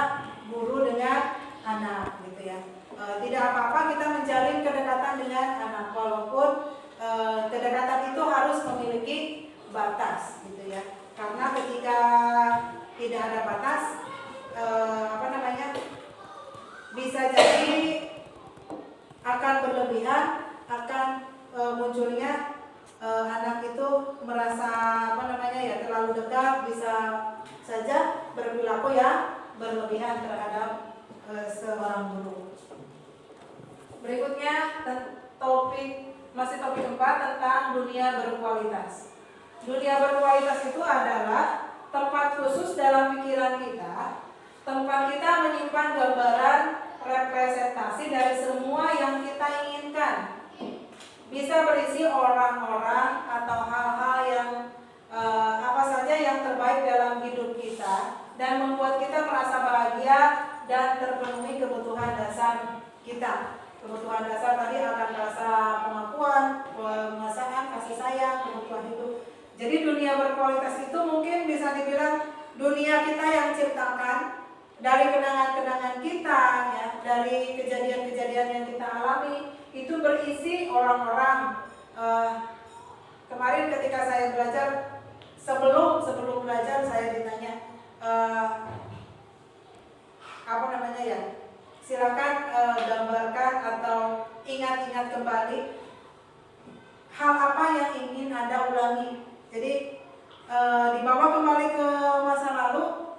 Speaker 4: guru dengan anak gitu ya. Tidak apa-apa kita menjalin kedekatan dengan anak, walaupun kedekatan itu harus memiliki batas gitu ya. Karena ketika tidak ada batas bisa jadi akan berlebihan, akan munculnya anak itu merasa terlalu dekat, bisa saja berperilaku yang berlebihan terhadap seorang guru. Berikutnya masih topik 4 tentang dunia berkualitas. Dunia berkualitas itu adalah tempat khusus dalam pikiran kita, tempat kita menyimpan gambaran representasi dari semua yang kita inginkan. Bisa berisi orang-orang atau hal-hal yang apa saja yang terbaik dalam hidup kita dan membuat kita merasa bahagia dan terpenuhi kebutuhan dasar kita. Kebutuhan dasar tadi akan rasa pengakuan, penguasaan, kasih sayang, kebutuhan hidup. Jadi dunia berkualitas itu mungkin bisa dibilang dunia kita yang ciptakan dari kenangan-kenangan kita ya, dari kejadian-kejadian yang kita alami, itu berisi orang-orang. Kemarin ketika saya belajar, sebelum belajar saya ditanya silakan gambarkan atau ingat-ingat kembali hal apa yang ingin Anda ulangi. Jadi dibawa kembali ke masa lalu,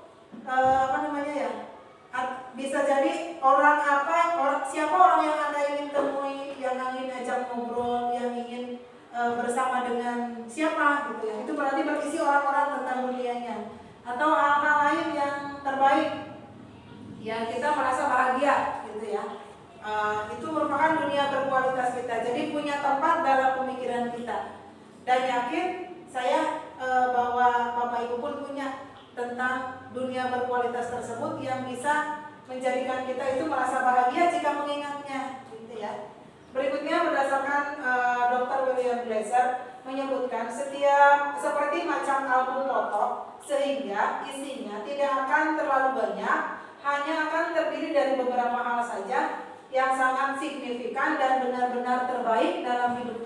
Speaker 4: bisa jadi siapa orang yang Anda ingin temui, yang ingin ajak ngobrol, yang ingin bersama dengan siapa gitu ya. Itu berarti berisi orang-orang tentang dunianya, atau hal-hal lain yang terbaik yang kita merasa bahagia gitu ya. Itu merupakan dunia berkualitas kita. Jadi punya tempat dalam pemikiran kita. Dan yakin saya bahwa Bapak Ibu pun punya tentang dunia berkualitas tersebut yang bisa menjadikan kita itu merasa bahagia jika mengingatnya gitu ya. Berikutnya berdasarkan Dr. William Glasser menyebutkan setiap seperti macam album foto, sehingga isinya tidak akan terlalu banyak, hanya akan terdiri dari beberapa hal saja yang sangat signifikan dan benar-benar terbaik dalam hidup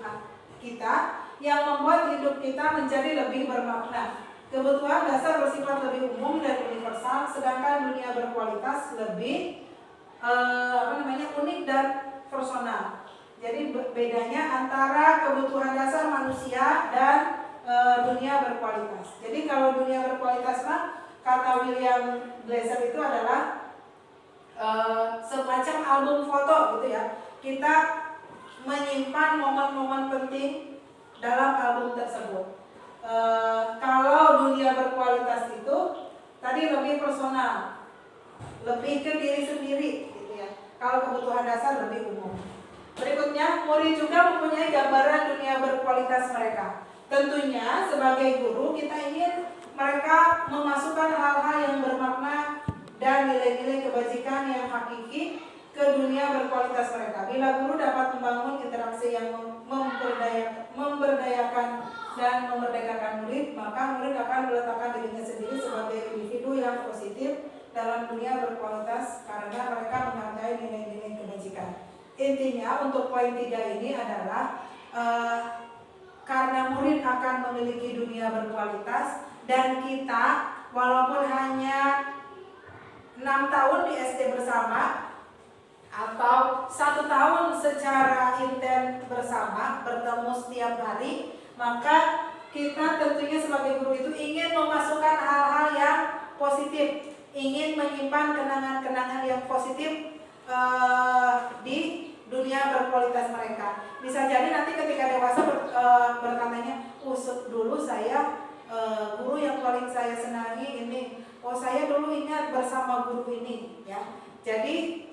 Speaker 4: kita, yang membuat hidup kita menjadi lebih bermakna. Kebutuhan dasar bersifat lebih umum dan universal, sedangkan dunia berkualitas lebih unik dan personal. Jadi bedanya antara kebutuhan dasar manusia dan dunia berkualitas. Jadi kalau dunia berkualitas mah kata William Glasser itu adalah semacam album foto gitu ya. Kita menyimpan momen-momen penting dalam album tersebut. Kalau dunia berkualitas itu tadi lebih personal, lebih ke diri sendiri gitu ya. Kalau kebutuhan dasar lebih umum. Berikutnya, murid juga mempunyai gambaran dunia berkualitas mereka. Tentunya sebagai guru kita ingin mereka memasukkan hal-hal yang bermakna dan nilai-nilai kebajikan yang hakiki ke dunia berkualitas mereka. Bila guru dapat membangun interaksi yang memberdayakan dan memerdekakan murid, maka murid akan meletakkan dirinya sendiri sebagai individu yang positif dalam dunia berkualitas karena mereka menghargai nilai-nilai kebajikan. Intinya untuk poin 3 ini adalah karena murid akan memiliki dunia berkualitas dan kita walaupun hanya 6 tahun di SD bersama atau 1 tahun secara intens bersama bertemu setiap hari, maka kita tentunya sebagai guru itu ingin memasukkan hal-hal yang positif, ingin menyimpan kenangan-kenangan yang positif di dunia berkualitas mereka. Bisa jadi nanti ketika dewasa bertanya, dulu saya guru yang paling saya senangi ini, saya dulu ingat bersama guru ini, ya. Jadi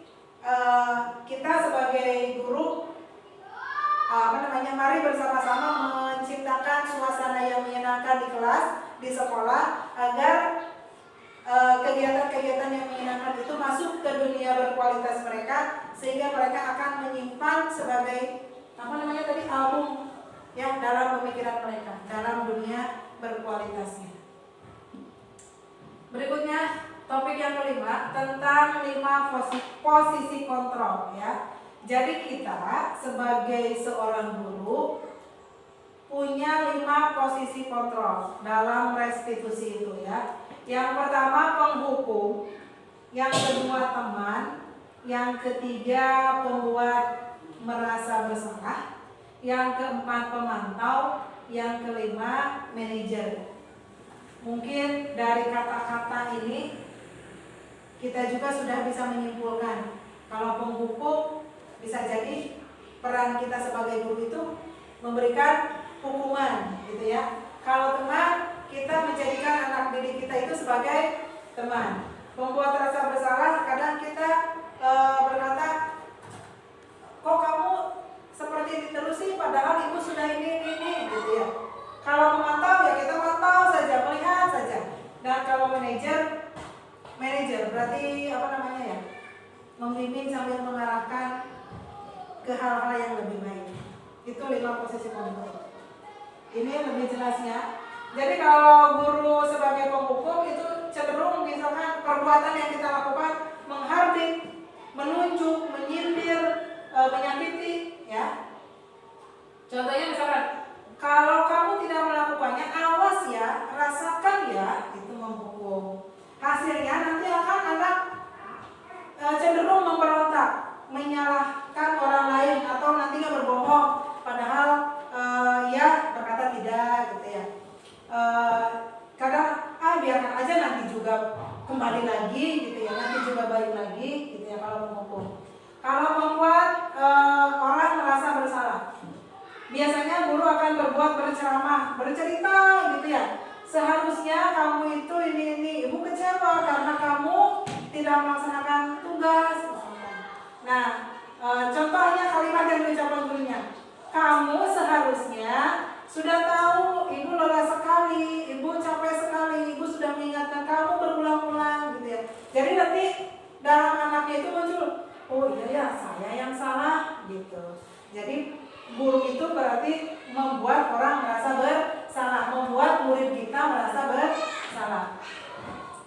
Speaker 4: kita sebagai guru mari bersama-sama menciptakan suasana yang menyenangkan di kelas, di sekolah agar kegiatan-kegiatan yang menyenangkan itu masuk ke dunia berkualitas mereka sehingga mereka akan menyimpan sebagai album yang dalam pemikiran mereka dalam dunia berkualitasnya. Berikutnya topik yang kelima tentang 5 posisi kontrol ya. Jadi kita sebagai seorang guru punya 5 posisi kontrol dalam restitusi itu ya. Yang pertama penghukum, yang kedua teman, yang ketiga pembuat merasa bersalah, yang keempat pemantau, yang kelima manajer. Mungkin dari kata-kata ini kita juga sudah bisa menyimpulkan kalau penghukum bisa jadi peran kita sebagai guru itu memberikan hukuman gitu ya. Kalau teman, kita menjadikan anak didik kita itu sebagai teman. Membuat rasa bersalah, kadang kita berkata, kok kamu seperti ini terus sih, padahal ibu sudah ini gitu ya. Kalau memantau ya kita mantau saja, melihat saja. Dan kalau manajer berarti membimbing sambil mengarahkan ke hal-hal yang lebih baik. Itu 5 posisi kontrol. Ini lebih jelasnya. Jadi kalau guru sebagai penghukum itu cenderung misalkan perbuatan yang kita lakukan menghardik, menunjuk, menyindir, menyakiti, ya. Contohnya misalkan, kalau kamu tidak melakukannya, awas ya, rasakan ya, itu menghukum. Hasilnya nanti akan anak cenderung memberontak, menyalahkan orang lain atau nantinya berbohong, padahal ya berkata tidak gitu ya. Kadang biarkan aja nanti juga kembali lagi gitu ya, nanti juga balik lagi gitu ya kalau menghukum. Kalau membuat orang merasa bersalah, biasanya guru akan berbuat berceramah, bercerita gitu ya. Seharusnya kamu itu ini, ibu kecewa karena kamu tidak melaksanakan tugas. Nah, contohnya kalimat yang diucapkan gurunya, kamu seharusnya sudah tahu, ibu lelah sekali, ibu capek sekali, ibu sudah mengingatkan kamu berulang-ulang gitu ya. Jadi nanti dalam anaknya itu muncul, oh iya ya, saya yang salah gitu. Jadi guru itu berarti membuat orang merasa bersalah, membuat murid kita merasa bersalah.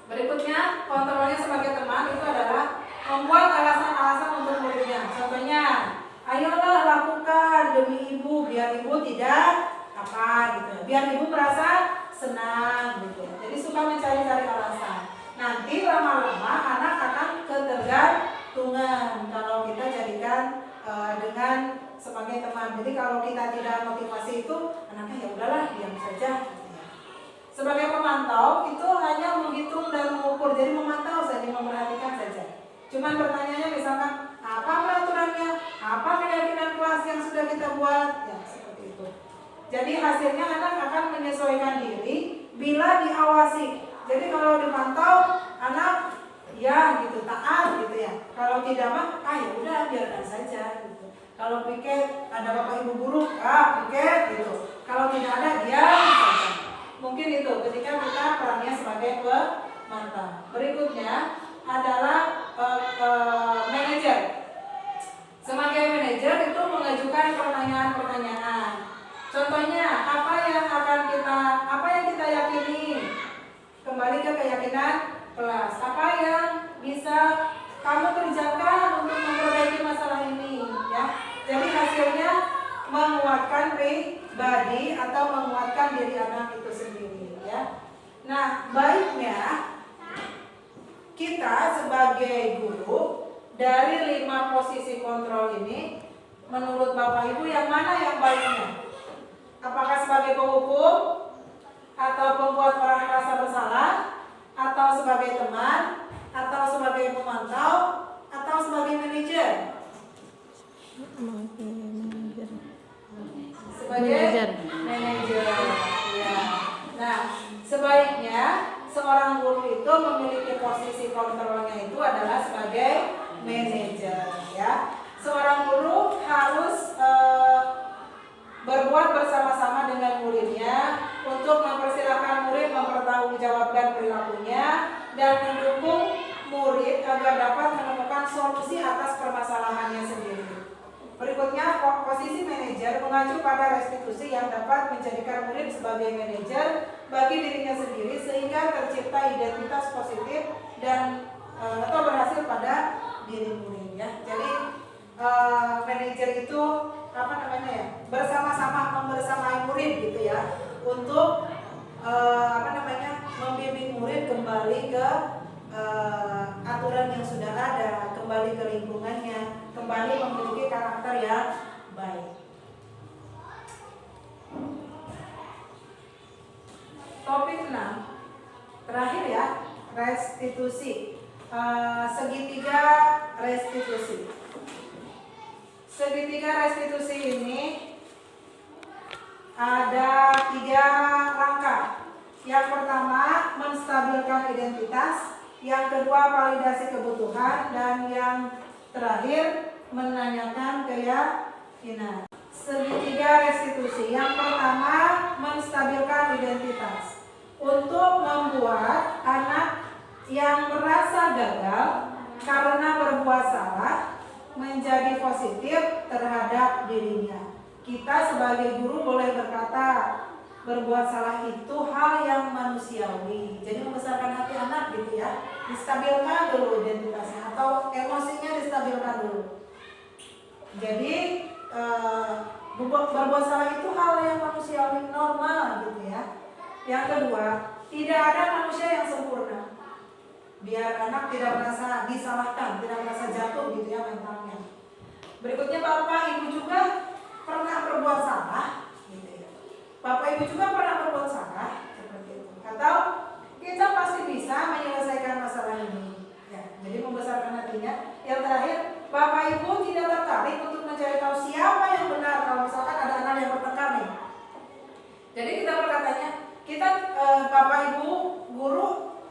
Speaker 4: Berikutnya, kontrolnya sebagai teman itu adalah membuat alasan-alasan untuk muridnya. Contohnya, ayolah lakukan demi ibu, biar ibu tidak gitu, biar ibu merasa senang gitu. lingkungan kalau kita jadikan dengan sebagai teman. Jadi kalau kita tidak motivasi itu anaknya ya udahlah diam saja. Sebagai pemantau itu hanya menghitung dan mengukur, jadi memantau saja, memperhatikan saja. Cuman pertanyaannya misalkan apa peraturannya, apa keyakinan kelas yang sudah kita buat, ya seperti itu. Jadi hasilnya anak akan menyesuaikan diri bila diawasi. Jadi kalau dipantau anak ya gitu taat gitu ya. Kalau tidak mah ya udah biarkan saja gitu. Kalau piket ada bapak ibu guru, piket gitu. Kalau tidak ada diam saja. Mungkin itu ketika kita perannya sebagai pemantau. Berikutnya adalah manajer. Sebagai manajer itu mengajukan pertanyaan-pertanyaan. Contohnya apa yang kita yakini? Kembali ke keyakinan kelas. Apa yang bisa kamu kerjakan untuk memperbaiki masalah ini? Ya. Jadi hasilnya menguatkan pribadi atau menguatkan diri anak itu sendiri. Ya. Nah, baiknya kita sebagai guru dari 5 posisi kontrol ini, menurut Bapak Ibu yang mana yang baiknya? Apakah sebagai penghukum, atau pembuat orang merasa bersalah, atau sebagai teman, atau sebagai pemantau, atau sebagai manajer? Sebagai manajer. Ya. Nah, sebaiknya seorang guru itu memiliki posisi kontrolnya itu adalah sebagai manajer. Ya. Seorang guru harus berbuat bersama-sama dengan muridnya untuk mempersilahkan murid mempertanggungjawabkan perilakunya dan mendukung murid agar dapat menemukan solusi atas permasalahannya sendiri. Berikutnya, posisi manajer mengacu pada restitusi yang dapat menjadikan murid sebagai manajer bagi dirinya sendiri sehingga tercipta identitas positif dan atau berhasil pada diri murid. Ya. Jadi manajer itu bersama-sama membersamai murid gitu ya untuk membimbing murid kembali ke aturan yang sudah ada, kembali ke lingkungannya, kembali memiliki karakter yang baik. Topik 6 terakhir ya, restitusi. Segitiga restitusi. Segitiga restitusi ini ada 3 langkah. Yang pertama, menstabilkan identitas. Yang kedua, validasi kebutuhan. Dan yang terakhir, menanyakan keyakinan. Segitiga restitusi. Yang pertama, menstabilkan identitas. Untuk membuat anak yang merasa gagal karena berbuat salah menjadi positif terhadap dirinya. Kita sebagai guru boleh berkata, berbuat salah itu hal yang manusiawi. Jadi membesarkan hati anak gitu ya. Distabilkan dulu identitasnya atau emosinya distabilkan dulu. Jadi berbuat salah itu hal yang manusiawi normal gitu ya. Yang kedua, tidak ada manusia yang sempurna. Biar anak tidak merasa disalahkan, tidak merasa jatuh gitu ya mentalnya. Berikutnya, Bapak Ibu juga pernah berbuat salah gitu ya. Bapak Ibu juga pernah berbuat salah seperti itu. Atau kita pasti bisa menyelesaikan masalah ini. Ya, jadi membesarkan hatinya. Yang terakhir, Bapak Ibu tidak tertarik untuk mencari tahu siapa yang benar kalau misalkan ada anak yang bertengkar nih. Jadi kita berkatanya, Bapak Ibu guru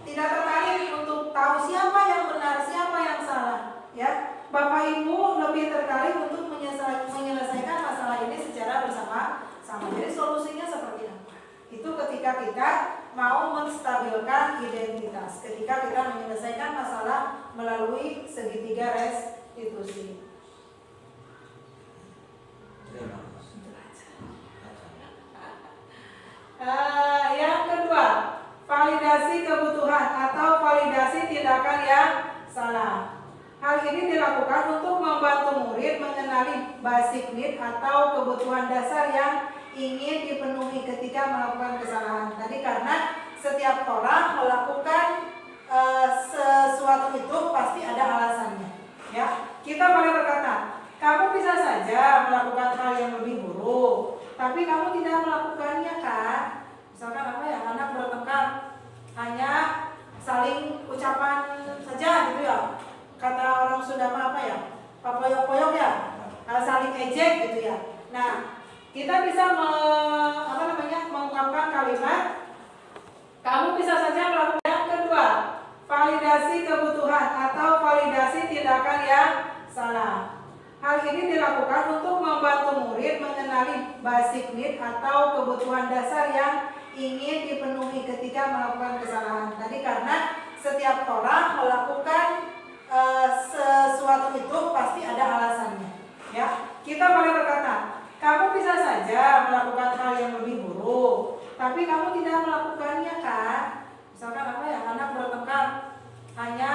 Speaker 4: tidak tertarik untuk tahu siapa yang benar, siapa yang salah, ya. Bapak Ibu lebih tertarik untuk menyelesaikan masalah ini secara bersama-sama. Jadi solusinya seperti apa? Itu ketika kita mau menstabilkan identitas, ketika kita menyelesaikan masalah melalui segitiga restitusi. Yang kedua, validasi kebutuhan atau validasi tindakan yang salah. Hal ini dilakukan untuk membantu murid mengenali basic need atau kebutuhan dasar yang ingin dipenuhi ketika melakukan kesalahan. Tadi karena setiap orang melakukan sesuatu itu pasti ada alasannya, Ya, kita boleh berkata, kamu bisa saja melakukan hal yang lebih buruk, tapi kamu tidak melakukannya kan? Misalkan apa ya, anak bertengkar hanya saling ucapan saja gitu ya. Kata orang Sunda mah apa ya? Papoyok-poyok ya, saling ejek gitu ya. Nah, kita bisa mengungkapkan kalimat, kamu bisa saja melakukan. Yang kedua, validasi kebutuhan atau validasi tindakan yang salah. Hal ini dilakukan untuk membantu murid mengenali basic need atau kebutuhan dasar yang ingin dipenuhi ketika melakukan kesalahan. Tadi karena setiap orang melakukan sesuatu itu pasti ada alasannya. Ya, kita boleh berkata, kamu bisa saja melakukan hal yang lebih buruk, tapi kamu tidak melakukannya kan? Misalkan apa ya, anak bertengkar hanya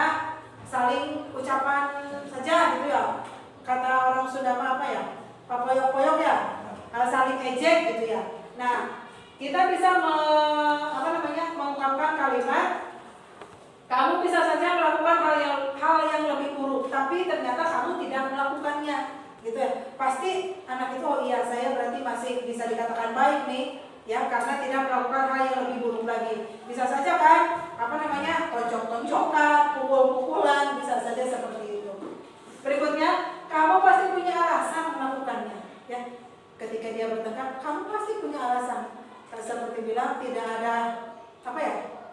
Speaker 4: saling ucapan saja gitu ya. Kata orang Sunda mah apa ya? Papoyok-poyok ya, saling ejek gitu ya. Nah, kita bisa mengungkapkan kalimat, kamu bisa saja melakukan hal yang lebih buruk, tapi ternyata kamu tidak melakukannya, gitu ya. Pasti anak itu, oh iya saya berarti masih bisa dikatakan baik nih, ya, karena tidak melakukan hal yang lebih buruk lagi. Bisa saja kan, tonjok-tonjokan, pukul-pukulan, bisa saja seperti itu. Berikutnya, kamu pasti punya alasan melakukannya, ya. Ketika dia bertengkar, kamu pasti punya alasan. Seperti bilang tidak ada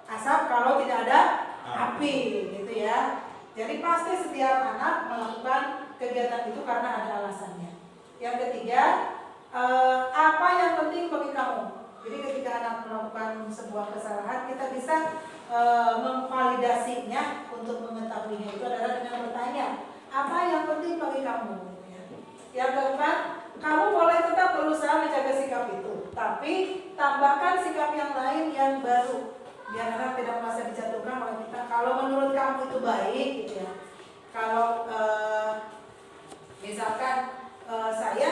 Speaker 4: asap kalau tidak ada api, gitu ya. Jadi pasti setiap anak melakukan kegiatan itu karena ada alasannya. Yang ketiga, apa yang penting bagi kamu? Jadi ketika anak melakukan sebuah kesalahan, kita bisa memvalidasinya untuk mengetahuinya itu adalah dengan bertanya, apa yang penting bagi kamu? Yang keempat, kamu boleh tetap berusaha menjaga sikap itu, tapi tambahkan sikap yang lain yang baru, biar anak tidak merasa dijatuhkan oleh kita. Kalau menurut kamu itu baik, gitu ya. Kalau misalkan saya,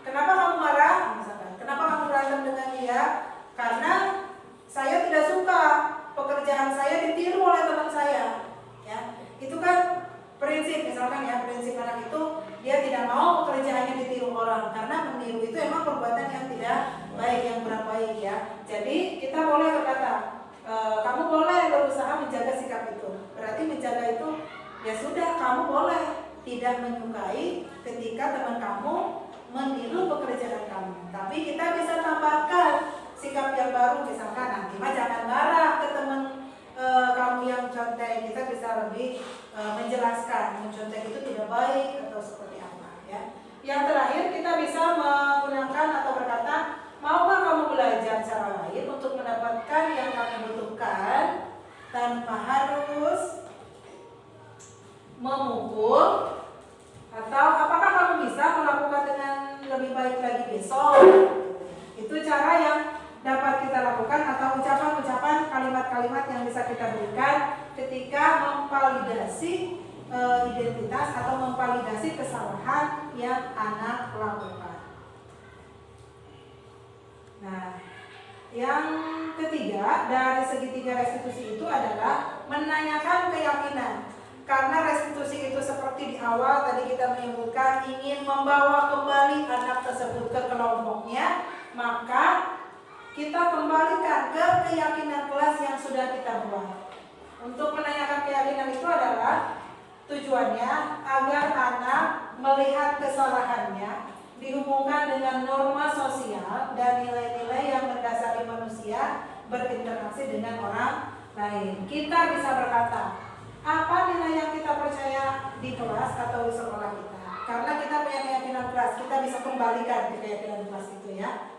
Speaker 4: kenapa kamu marah? Misalkan, kenapa kamu berantem dengan dia? Karena saya tidak suka pekerjaan saya ditiru oleh teman saya. Ya, itu kan prinsip, misalkan ya, prinsip anak itu dia tidak mau pekerjaannya ditiru orang, karena meniru itu emang perbuatan yang tidak baik, yang kurang baik ya. Jadi kita boleh berkata, kamu boleh berusaha menjaga sikap itu. Berarti menjaga itu ya sudah, kamu boleh tidak menyukai ketika teman kamu meniru pekerjaan kamu, tapi kita bisa tambahkan sikap yang baru. Misalkan nanti mah jangan marah ke teman kamu yang contek, kita bisa lebih menjelaskan mencontek itu tidak baik atau seperti apa ya. Yang terakhir, kita bisa menggunakan atau berkata, maukah kamu belajar cara lain untuk mendapatkan yang kamu butuhkan tanpa harus memukul, atau apakah kamu bisa melakukan dengan lebih baik lagi besok? Itu cara yang dapat kita lakukan, atau ucapan-ucapan, kalimat-kalimat yang bisa kita berikan ketika memvalidasi identitas atau memvalidasi kesalahan yang anak lakukan. Nah, yang ketiga dari segitiga restitusi itu adalah menanyakan keyakinan. Karena restitusi itu seperti di awal tadi kita menyebutkan ingin membawa kembali anak tersebut ke kelompoknya, maka kita kembalikan ke keyakinan kelas yang sudah kita buat. Untuk menanyakan keyakinan itu adalah tujuannya agar anak melihat kesalahannya dihubungkan dengan norma sosial dan nilai-nilai yang mendasari manusia berinteraksi dengan orang lain. Kita bisa berkata, apa nilai yang kita percaya di kelas atau di sekolah kita? Karena kita punya keyakinan kelas, kita bisa kembalikan ke keyakinan kelas itu ya.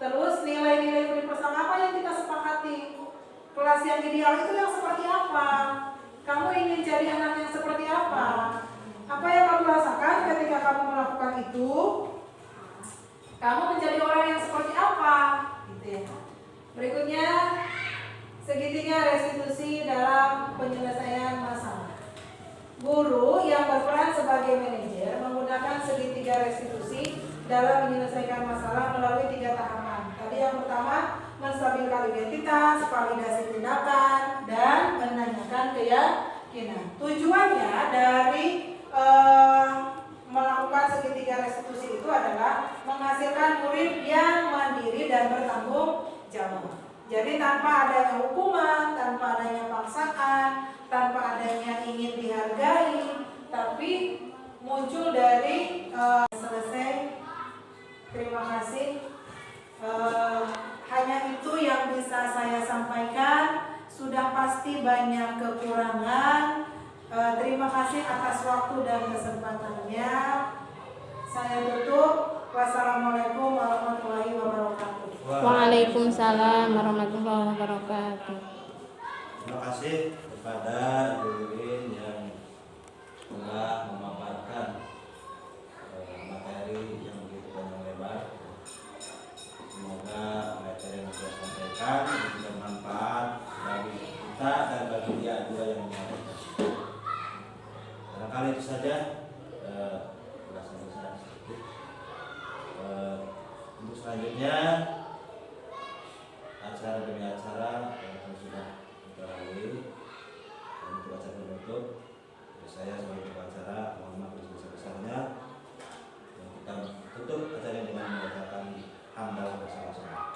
Speaker 4: Terus nilai-nilai universal apa yang kita sepakati? Kelas yang ideal itu yang seperti apa? Kamu ingin jadi anak yang seperti apa? Apa yang kamu rasakan ketika kamu melakukan itu? Kamu menjadi orang yang seperti apa? Gitu ya. Berikutnya, segitiga restitusi dalam penyelesaian masalah. Guru yang berperan sebagai manajer menggunakan segitiga restitusi dalam menyelesaikan masalah melalui 3 tahapan. Tadi yang pertama, menstabilkan identitas, validasi tindakan, dan menanyakan keyakinan. Tujuannya dari tanpa adanya hukuman, tanpa adanya paksaan, tanpa adanya ingin dihargai, tapi muncul dari selesai. Terima kasih. Hanya itu yang bisa saya sampaikan. Sudah pasti banyak kekurangan. Terima kasih atas waktu dan kesempatannya. Saya tutup. Wassalamualaikum warahmatullahi wabarakatuh.
Speaker 1: Waalaikumsalam warahmatullahi wabarakatuh.
Speaker 2: Terima kasih kepada Ibu Irin yang telah memaparkan materi yang begitu panjang lebar. Semoga materi yang sudah sampaikan bermanfaat bagi kita dan bagi dia juga yang menyampaikan. Barangkali itu saja. Untuk selanjutnya acara demi acara yang sudah kita lalui. Untuk acara penutup, saya sebagai pengacara mohon maaf sebesar-besarnya. Kita tutup acara dengan membacakan hamdalah bersama-sama.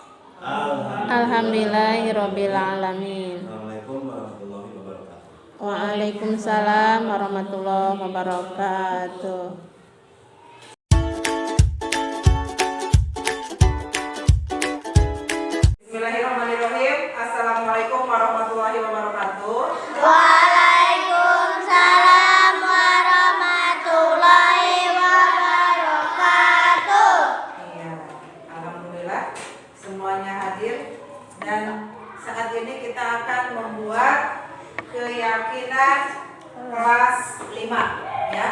Speaker 1: Alhamdulillahirabbil alamin.
Speaker 2: Assalamualaikum warahmatullahi wabarakatuh.
Speaker 1: Waalaikumsalam warahmatullahi wabarakatuh.
Speaker 4: Bismillahirrahmanirrahim. Assalamualaikum warahmatullahi wabarakatuh.
Speaker 5: Waalaikumsalam warahmatullahi wabarakatuh.
Speaker 4: Iya, alhamdulillah semuanya hadir dan saat ini kita akan membuat keyakinan kelas 5 ya.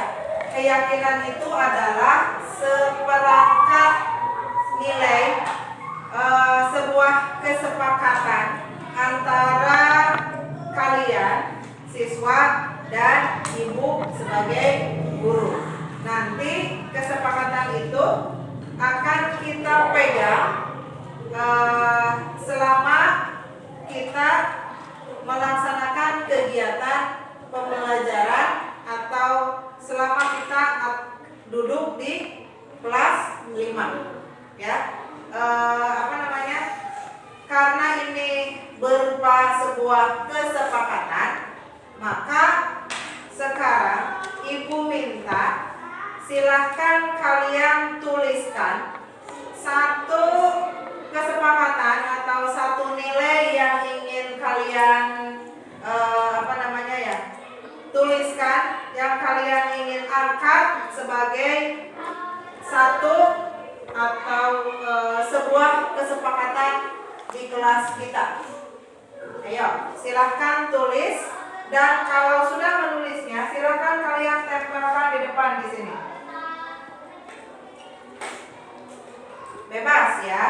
Speaker 4: Keyakinan itu adalah seperangkat nilai sebuah kesepakatan antara kalian siswa dan ibu sebagai guru. Nanti kesepakatan itu akan kita pegang selama kita melaksanakan kegiatan pembelajaran atau selama kita duduk di kelas 5 ya. Karena ini berupa sebuah kesepakatan, maka sekarang ibu minta silahkan kalian tuliskan satu kesepakatan atau satu nilai yang ingin kalian tuliskan, yang kalian ingin angkat sebagai satu atau sebuah kesepakatan di kelas kita. Ayo, silahkan tulis, dan kalau sudah menulisnya, silahkan kalian tempelkan di depan di sini. Bebas ya.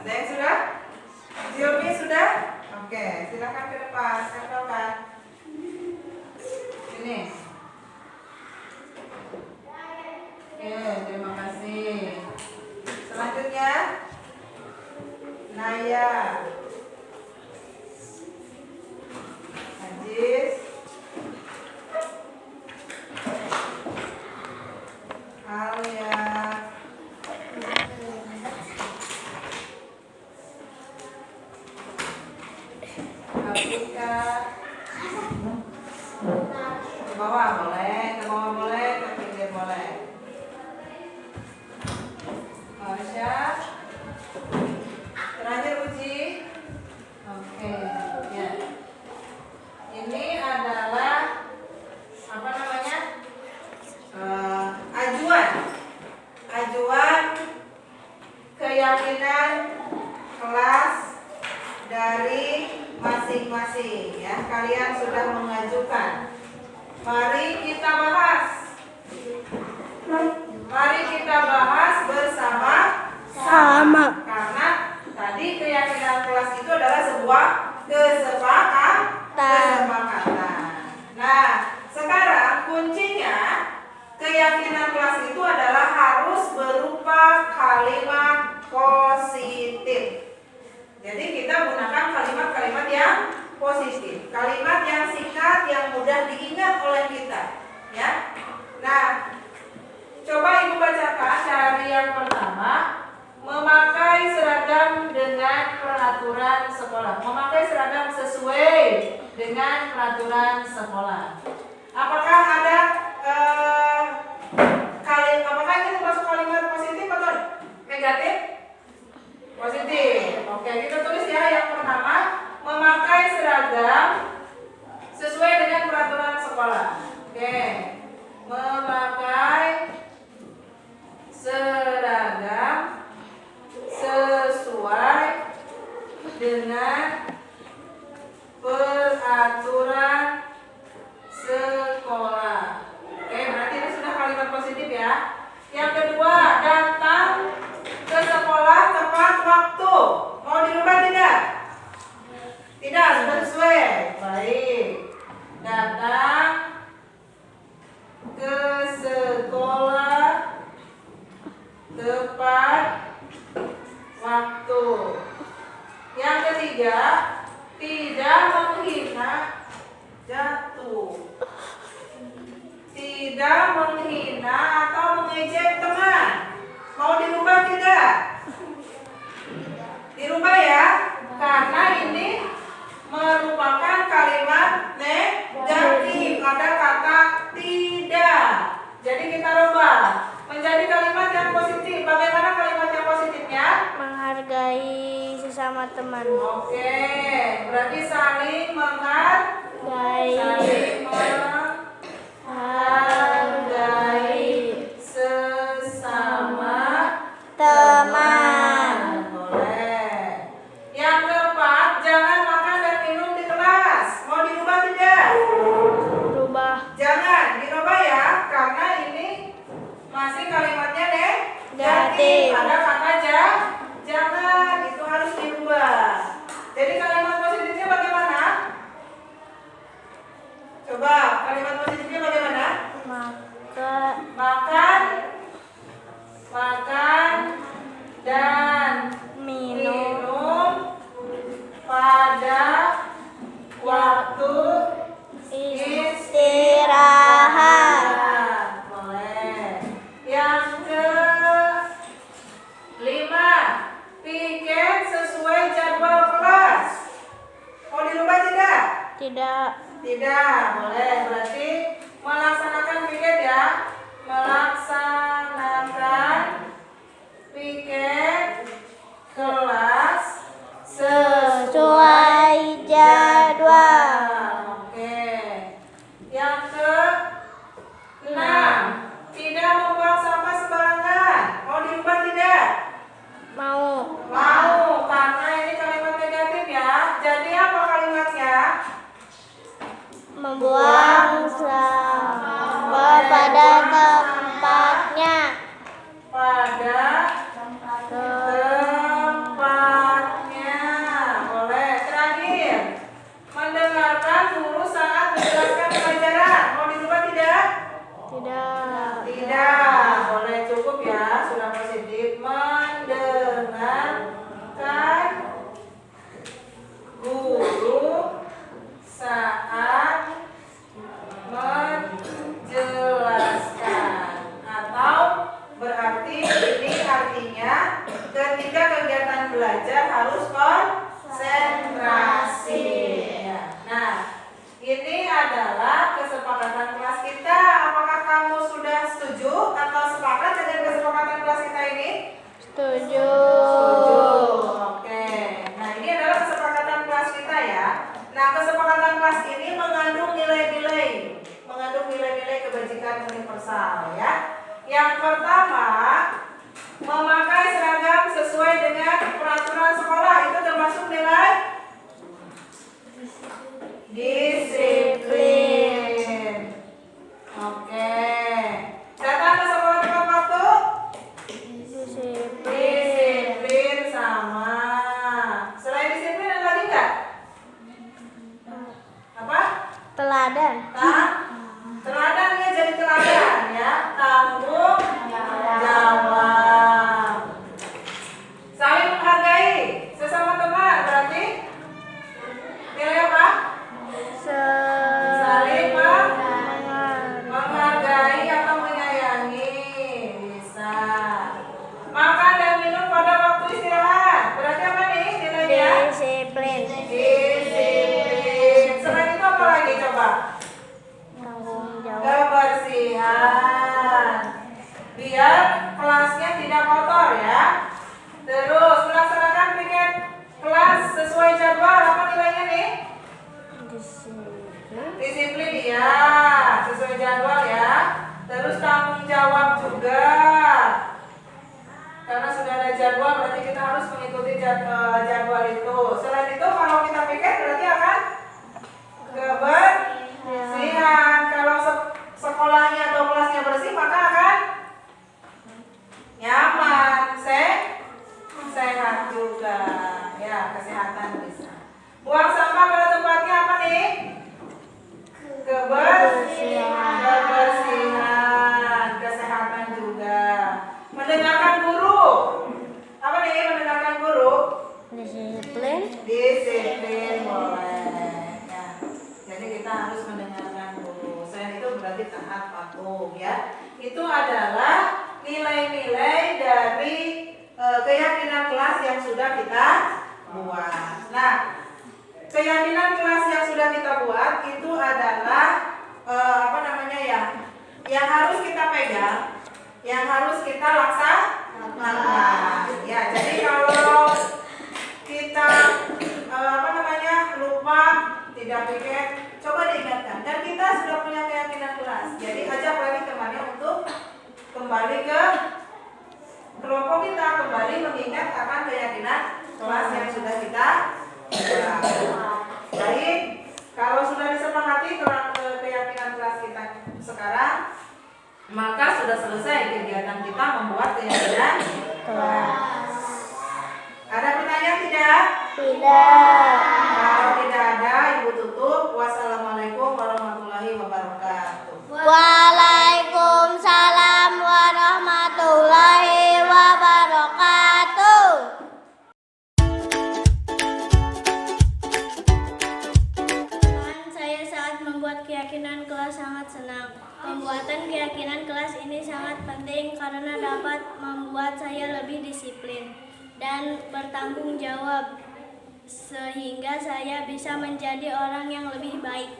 Speaker 4: Ada yang sudah? Zilmi sudah? Oke, silakan ke depan, tempelkan. Sini. Oke, terima kasih. Selanjutnya, Naya, Ajis, Alia, Afrika. Ke bawah boleh, ke bawah boleh, ke pinggir boleh. Marsha. Terakhir uji. Oke, ya. Ini adalah ajuan keyakinan kelas dari masing-masing ya. Kalian sudah mengajukan. Mari kita bahas. Mari kita bahas bersama-sama. Karena tadi keyakinan kelas itu adalah sebuah kesepakatan. Nah, sekarang kuncinya keyakinan kelas itu adalah harus berupa kalimat positif. Jadi kita gunakan kalimat-kalimat yang positif, kalimat yang singkat, yang mudah diingat oleh kita, ya. Nah, coba Ibu bacakan dari yang pertama, memakai seragam dengan peraturan sekolah. Memakai seragam sesuai dengan peraturan sekolah. Apakah ada apakah ini termasuk kalimat positif atau negatif? Positif. Oke, kita tulis ya yang pertama, memakai seragam sesuai dengan peraturan sekolah. Oke. Memakai seragam sesuai dengan peraturan sekolah. Oke, berarti ini sudah kalimat positif ya. Yang kedua, datang ke sekolah tepat waktu. Mau dirubah tidak? Tidak, sudah sesuai. Baik. Datang ke sekolah tepat waktu. Yang ketiga, tidak menghina jatuh. Tidak menghina atau mengejek teman. Mau dirubah tidak? Dirubah ya, karena ini merupakan kalimat negatif. Ada kata tidak. Jadi kita rubah menjadi kalimat yang positif. Bagaimana kalimat yang positifnya?
Speaker 1: Menghargai sesama teman.
Speaker 4: Oke, berarti saling menghargai. Saling menghargai sesama teman. Boleh. Yang keempat, jangan makan dan minum di kelas. Mau dirubah tidak?
Speaker 1: Berubah.
Speaker 4: Jangan dirubah ya, karena ini masih kalimatnya
Speaker 1: Negatif.
Speaker 4: Ada kata jangan, itu harus dirubah. Jadi kalimat positifnya bagaimana? Coba kalimat positifnya bagaimana? Makan dan minum pada waktu istirahat. Boleh. Yang kelima, piket sesuai jadwal kelas. Mau dirubah tidak?
Speaker 1: Tidak.
Speaker 4: Tidak. Boleh. Berarti melaksanakan piket ya. Melaksanakan piket kelas
Speaker 1: Sesuai jadwal.
Speaker 4: Oke. Yang ke-6, tidak membuang sampah sembarangan. Mau dirubah tidak?
Speaker 1: Mau.
Speaker 4: Mau, karena ini kalimat negatif ya. Jadi apa kalimatnya?
Speaker 1: Membuang sampah pada tempatnya.
Speaker 4: Pada tempatnya. Boleh. Terakhir, mendengarkan guru saat menjelaskan pelajaran. Mau dirubah tidak?
Speaker 1: Tidak.
Speaker 4: Tidak. Boleh, cukup ya. Sudah positif. Mendengarkan guru saat menjelaskan. Atau berarti ini artinya ketika kegiatan belajar harus konsentrasi. Nah, ini adalah kesepakatan kelas kita. Apakah kamu sudah setuju atau sepakat dengan kesepakatan kelas kita ini?
Speaker 1: Setuju.
Speaker 4: Oke. Nah, ini adalah kesepakatan kelas kita ya. Nah, kesepakatan kelas ini mengandung nilai-nilai kebajikan universal ya. Yang pertama, memakai seragam sesuai dengan peraturan sekolah. Itu termasuk nilai disiplin. Oke. Datang ke sekolah tepat waktu. Disiplin sama. Selain disiplin ada lagi nggak? Apa?
Speaker 1: Teladan.
Speaker 4: Teladan ya, jadi teladan ya. Tanggung jawab. Saling menghargai sesama teman. tidak kotor ya. Terus melaksanakan piket kelas sesuai jadwal. Apa nilainya nih? Disiplin ya, sesuai jadwal ya. Terus tanggung jawab juga. Karena sudah ada jadwal berarti kita harus mengikuti jadwal itu. Selain itu kalau kita piket berarti akan kebersihan. Kalau sekolahnya atau kelasnya bersih maka akan nyaman, sehat juga. Ya, kesehatan bisa. Buang sampah pada tempatnya apa nih? Kebersihan, kesehatan juga. Mendengarkan guru. Apa nih mendengarkan guru?
Speaker 1: Disiplin.
Speaker 4: Disiplin boleh. Ya. Jadi kita harus mendengarkan guru. Selain itu berarti taat patuh ya. Itu adalah nilai-nilai dari keyakinan kelas yang sudah kita buat. Nah, keyakinan kelas yang sudah kita buat itu adalah yang harus kita pegang, yang harus kita laksanakan. Ya, jadi kalau kita lupa, tidak piket, coba diingatkan. Dan kita sudah punya keyakinan kelas. Jadi ajak lagi temannya untuk kembali ke kelompok kita, kembali mengingat akan keyakinan kelas yang sudah kita buat. Baik, kalau sudah disepakati keyakinan kelas kita sekarang, maka sudah selesai kegiatan kita membuat keyakinan kelas. Ada pertanyaan tidak?
Speaker 1: Tidak.
Speaker 4: Kalau tidak ada, Ibu tutup. Wassalamualaikum warahmatullahi wabarakatuh.
Speaker 1: Waalaikumsalam warahmatullahi wabarakatuh. Saya saat membuat keyakinan kelas sangat senang. Pembuatan keyakinan kelas ini sangat penting karena dapat membuat saya lebih disiplin dan bertanggung jawab sehingga saya bisa menjadi orang yang lebih baik.